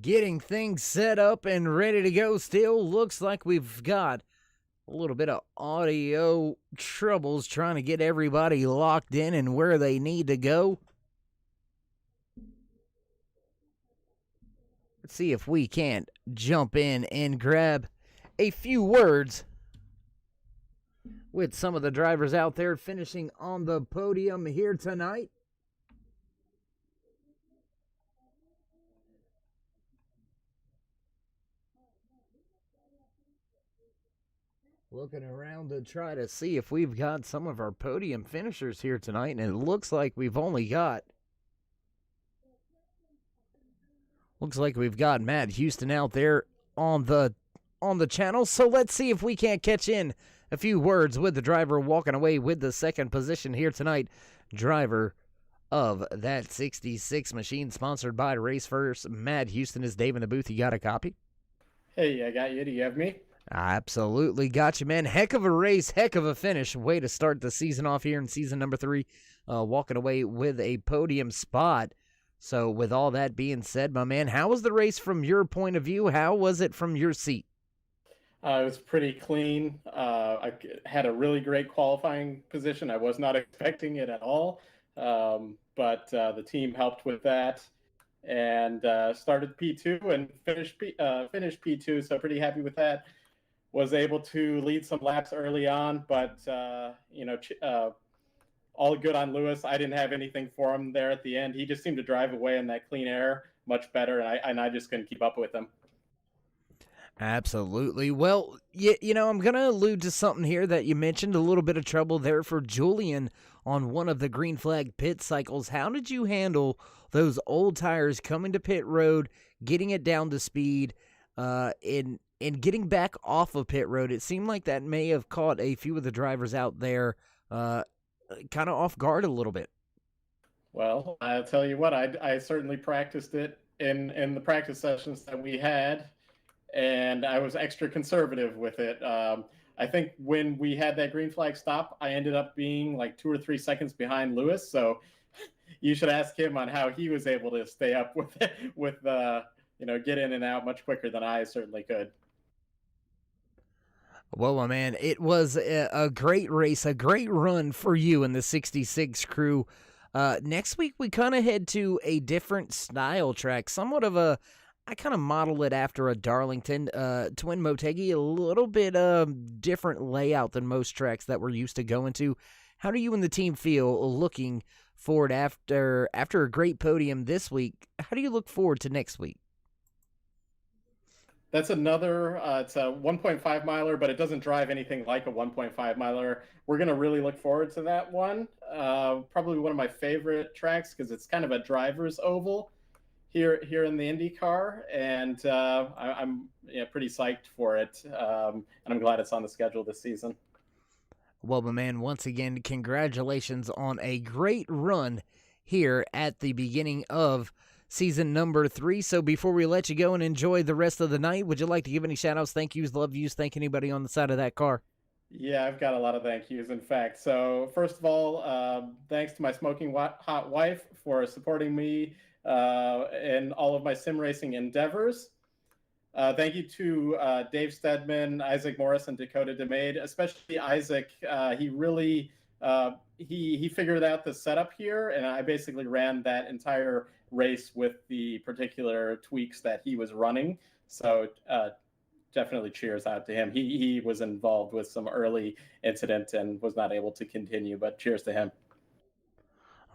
Getting things set up and ready to go. Still looks like we've got a little bit of audio troubles trying to get everybody locked in and where they need to go. Let's see if we can't jump in and grab a few words with some of the drivers out there finishing on the podium here tonight. Looking around to try to see if we've got some of our podium finishers here tonight, and it looks like we've only got Matt Houston out there on the channel. So let's see if we can't catch in a few words with the driver walking away with the second position here tonight. Driver of that 66 machine, sponsored by Race First, Matt Houston. Is Dave in the booth? You got a copy? Hey, I got you. Do you have me? Absolutely. Gotcha, man. Heck of a race, heck of a finish. Way to start the season off here in season number 3, walking away with a podium spot. So, with all that being said, my man, how was the race from your point of view? How was it from your seat? It was pretty clean. I had a really great qualifying position. I was not expecting it at all, but the team helped with that and started P2 and finished P2. So pretty happy with that. Was able to lead some laps early on, but all good on Lewis. I didn't have anything for him there at the end. He just seemed to drive away in that clean air much better, and I just couldn't keep up with him. Absolutely. Well, I'm going to allude to something here that you mentioned, a little bit of trouble there for Julian on one of the green flag pit cycles. How did you handle those old tires coming to pit road, getting it down to speed, and getting back off of pit road? It seemed like that may have caught a few of the drivers out there kind of off guard a little bit. Well, I'll tell you what, I certainly practiced it in the practice sessions that we had, and I was extra conservative with it. I think when we had that green flag stop, I ended up being like 2 or 3 seconds behind Lewis. So you should ask him on how he was able to stay up with it, get in and out much quicker than I certainly could. Well, my man, it was a great race, a great run for you and the 66 crew. Next week, we kind of head to a different style track, somewhat of I kind of model it after a Darlington, Twin Motegi, a little bit different layout than most tracks that we're used to going to. How do you and the team feel looking forward after a great podium this week? How do you look forward to next week? That's another, it's a 1.5 miler, but it doesn't drive anything like a 1.5 miler. We're going to really look forward to that one. Probably one of my favorite tracks because it's kind of a driver's oval here in the IndyCar, and I'm pretty psyched for it, and I'm glad it's on the schedule this season. Well, my man, once again, congratulations on a great run here at the beginning of season number 3. So before we let you go and enjoy the rest of the night, would you like to give any shout-outs, thank yous, love yous, thank anybody on the side of that car? Yeah, I've got a lot of thank yous, in fact. So first of all, thanks to my smoking hot wife for supporting me in all of my sim racing endeavors. Thank you to Dave Stedman, Isaac Morris, and Dakota DeMade, especially Isaac. He really he figured out the setup here, and I basically ran that entire race with the particular tweaks that he was running. So definitely cheers out to him. He was involved with some early incident and was not able to continue, but cheers to him.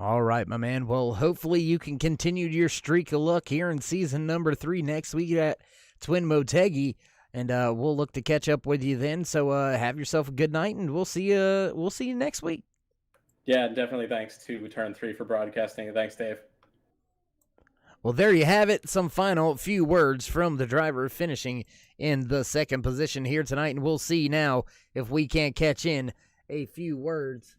All right, my man. Well, hopefully you can continue your streak of luck here in season number 3 next week at Twin Motegi, and we'll look to catch up with you then. So have yourself a good night, and we'll see you next week. Yeah, definitely. Thanks to Turn 3 for broadcasting. Thanks, Dave. Well, there you have it. Some final few words from the driver finishing in the second position here tonight, and we'll see now if we can't catch in a few words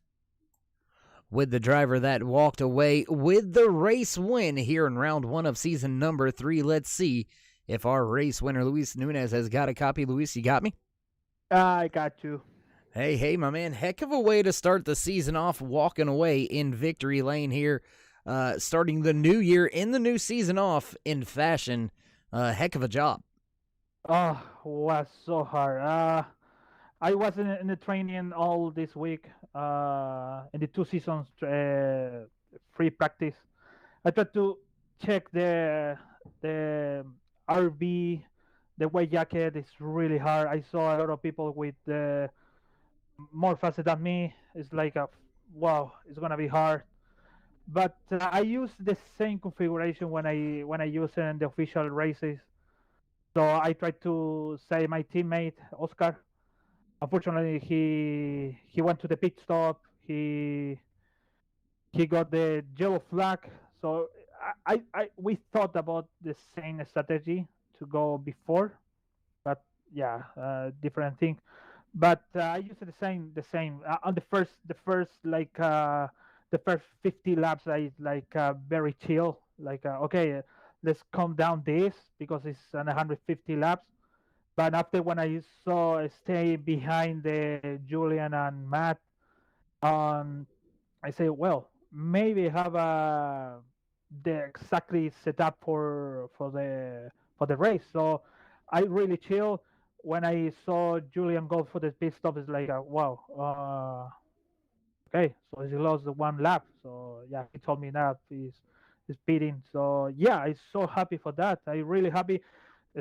with the driver that walked away with the race win here in round 1 of season number 3. Let's see if our race winner, Luis Nunez, has got a copy. Luis, you got me? I got you. Hey, my man. Heck of a way to start the season off, walking away in victory lane here. Starting the new year in the new season off in fashion. Heck of a job. Oh, was so hard. I was in the training all this week, in the 2 seasons free practice. I tried to check the RV, the white jacket. It's really hard. I saw a lot of people with more faster than me. It's like wow, it's gonna be hard. But I use the same configuration when I use it in the official races. So I tried to say my teammate Oscar. Unfortunately, he went to the pit stop. He got the yellow flag. So we thought about the same strategy to go before, but yeah, different thing. But I used the same on the first the first 50 laps. I very chill, okay, let's calm down this because it's on 150 laps. But after when I saw stay behind the Julian and Matt, um, I say, well, maybe have the exactly set up for the race. So I really chill when I saw Julian go for the pit stop. It's like, wow, okay, so he lost the one lap. So yeah, he told me that he's beating. So yeah, I'm so happy for that. I really happy.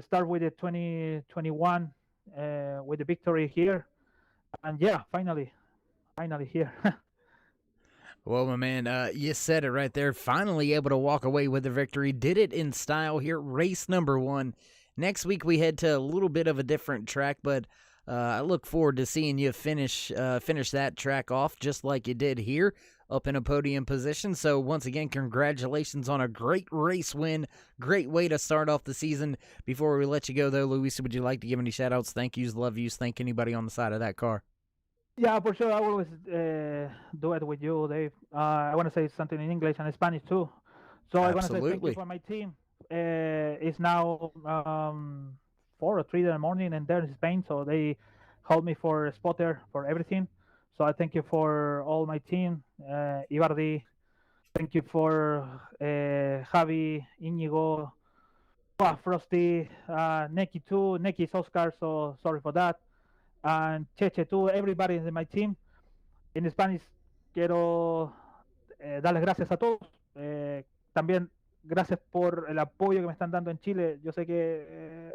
Start with the 2021 with the victory here, and yeah, finally here. Well, my man, you said it right there. Finally able to walk away with the victory. Did it in style here. Race number 1. Next week we head to a little bit of a different track, but I look forward to seeing you finish that track off just like you did here, up in a podium position. So once again, congratulations on a great race win. Great way to start off the season. Before we let you go, though, Luis, would you like to give any shout-outs, thank yous, love yous, thank anybody on the side of that car? Yeah, for sure. I will always do it with you, Dave. I want to say something in English and Spanish too. So I want to say thank you Absolutely. for my team. It's now 4 or 3 in the morning, and they're in Spain, so they help me for a spotter for everything. So I thank you for all my team, Ibardi. Thank you for Javi, Inigo, Frosty, Neki too. Neki is Oscar, so sorry for that. And Cheche too. Everybody in my team. En Spanish quiero darles gracias a todos. También gracias por el apoyo que me están dando en Chile. Yo sé que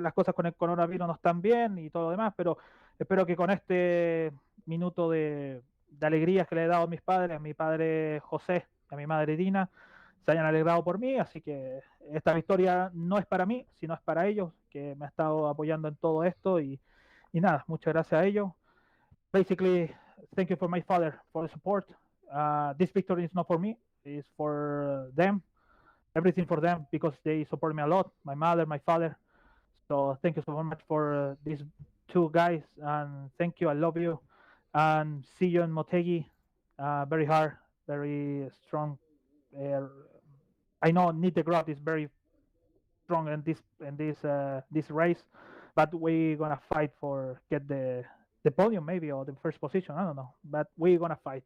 las cosas con el coronavirus no están bien y todo lo demás, pero espero que con este minuto de alegrías que le he dado a mis padres, a mi padre José y a mi madre Dina, se hayan alegrado por mí. Así que esta victoria no es para mí, sino es para ellos, que me han estado apoyando en todo esto. Y nada, muchas gracias a ellos. Basically, thank you for my father for the support. This victory is not for me, it's for them. Everything for them because they support me a lot. My mother, my father. So thank you so much for these 2 guys, and thank you. I love you, and see you in Motegi. Very hard, very strong. I know Nittegrad is very strong in this race, but we're gonna fight for get the podium maybe or the first position. I don't know, but we're gonna fight.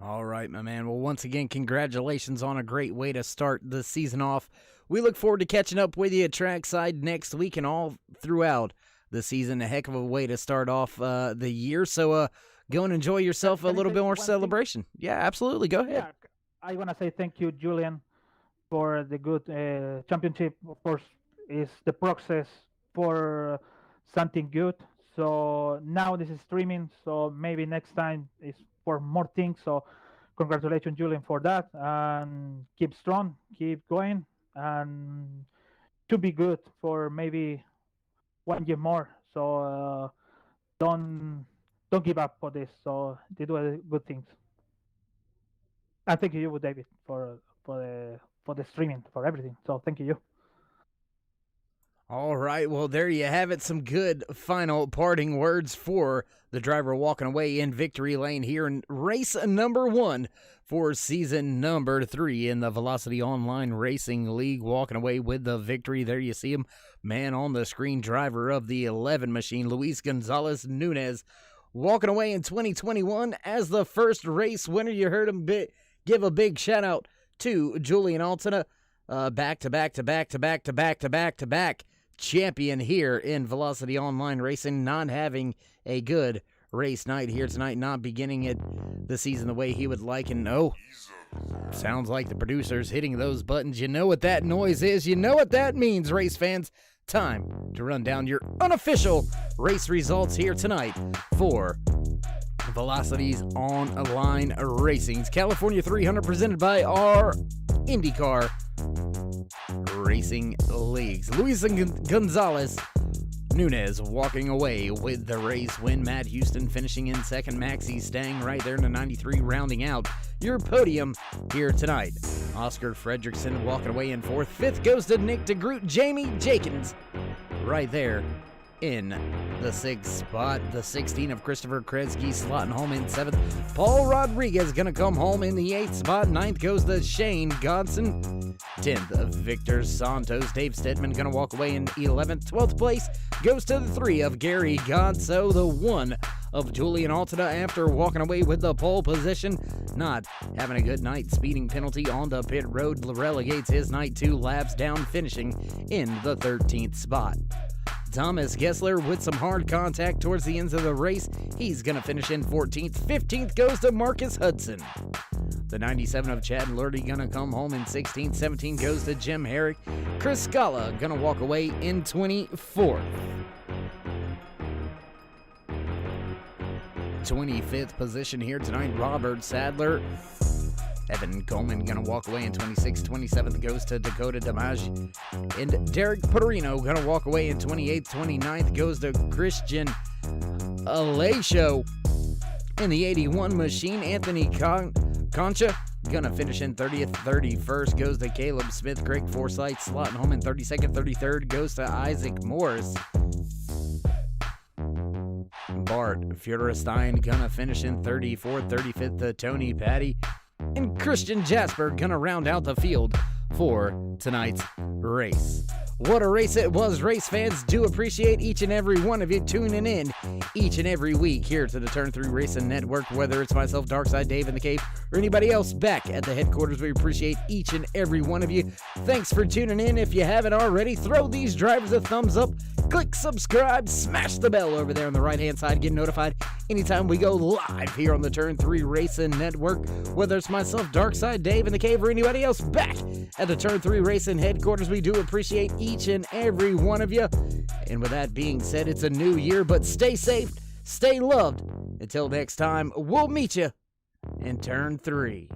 All right, my man. Well, once again, congratulations on a great way to start the season off. We look forward to catching up with you at trackside next week and all throughout the season. A heck of a way to start off the year. So go and enjoy yourself a Can I little say bit more one thing? celebration. Yeah, absolutely. Go ahead. Yeah, I want to say thank you, Julian, for the good championship. Of course, is the process for something good. So now this is streaming. So maybe next time is for more things. So congratulations, Julian, for that. And keep strong, keep going, and to be good for maybe 1 year more. So don't give up for this. So they do good things. And thank you, David, for the streaming, for everything. So thank you. All right, well, there you have it. Some good final parting words for the driver walking away in victory lane here in race number 1 for season number 3 in the Velocity Online Racing League. Walking away with the victory. There you see him, man on the screen, driver of the 11 machine, Luis Gonzalez Nunez, walking away in 2021 as the first race winner. You heard him give a big shout out to Julian Altina, back champion here in Velocity Online Racing, not having a good race night here tonight, not beginning the season the way he would like. And sounds like the producer's hitting those buttons. You know what that noise is. You know what that means, race fans. Time to run down your unofficial race results here tonight for Velocity's Online Racing's California 300, presented by our INDYCAR Racing Leagues. Luis Gonzalez Nunez walking away with the race win. Matt Houston finishing in second. Maxie staying right there in the 93, rounding out your podium here tonight. Oscar Fredrickson walking away in fourth. Fifth goes to Nick DeGroot. Jamie Jenkins right there in the 6th spot. The 16 of Christopher Kresge slotting home in 7th. Paul Rodriguez gonna come home in the 8th spot. 9th goes to Shane Godson. 10th of Victor Santos. Dave Stedman gonna walk away in 11th. 12th place goes to the 3 of Gary Godso. The 1 of Julian Altada after walking away with the pole position. Not having a good night. Speeding penalty on the pit road relegates his night 2 laps down, finishing in the 13th spot. Thomas Gessler with some hard contact towards the ends of the race. He's going to finish in 14th. 15th goes to Marcus Hudson. The 97 of Chad Lurdy going to come home in 16th. 17 goes to Jim Herrick. Chris Scala going to walk away in 24th. 25th position here tonight, Robert Sadler. Evan Coleman gonna walk away in 26th. 27th goes to Dakota Damage. And Derek Perino gonna walk away in 28th. 29th goes to Christian Alesho. In the 81 machine, Anthony Concha gonna finish in 30th. 31st goes to Caleb Smith. Craig Forsyth slotting home in 32nd. 33rd goes to Isaac Morris. Bart Feuerstein gonna finish in 34th. 35th to Tony Patty. And Christian Jasper gonna round out the field for tonight's race. What a race it was, race fans. Do appreciate each and every one of you tuning in each and every week here to the Turn 3 Racing Network, whether it's myself, Darkside Dave in the Cave, or anybody else back at the headquarters. We appreciate each and every one of you. Thanks for tuning in. If you haven't already, throw these drivers a thumbs up, click subscribe, smash the bell over there on the right-hand side, get notified anytime we go live here on the Turn 3 Racing Network, whether it's myself, Darkside Dave in the Cave, or anybody else back at the Turn 3 Racing headquarters. We do appreciate each and every one of you. And with that being said, it's a new year, but stay safe, stay loved. Until next time, we'll meet you in Turn 3.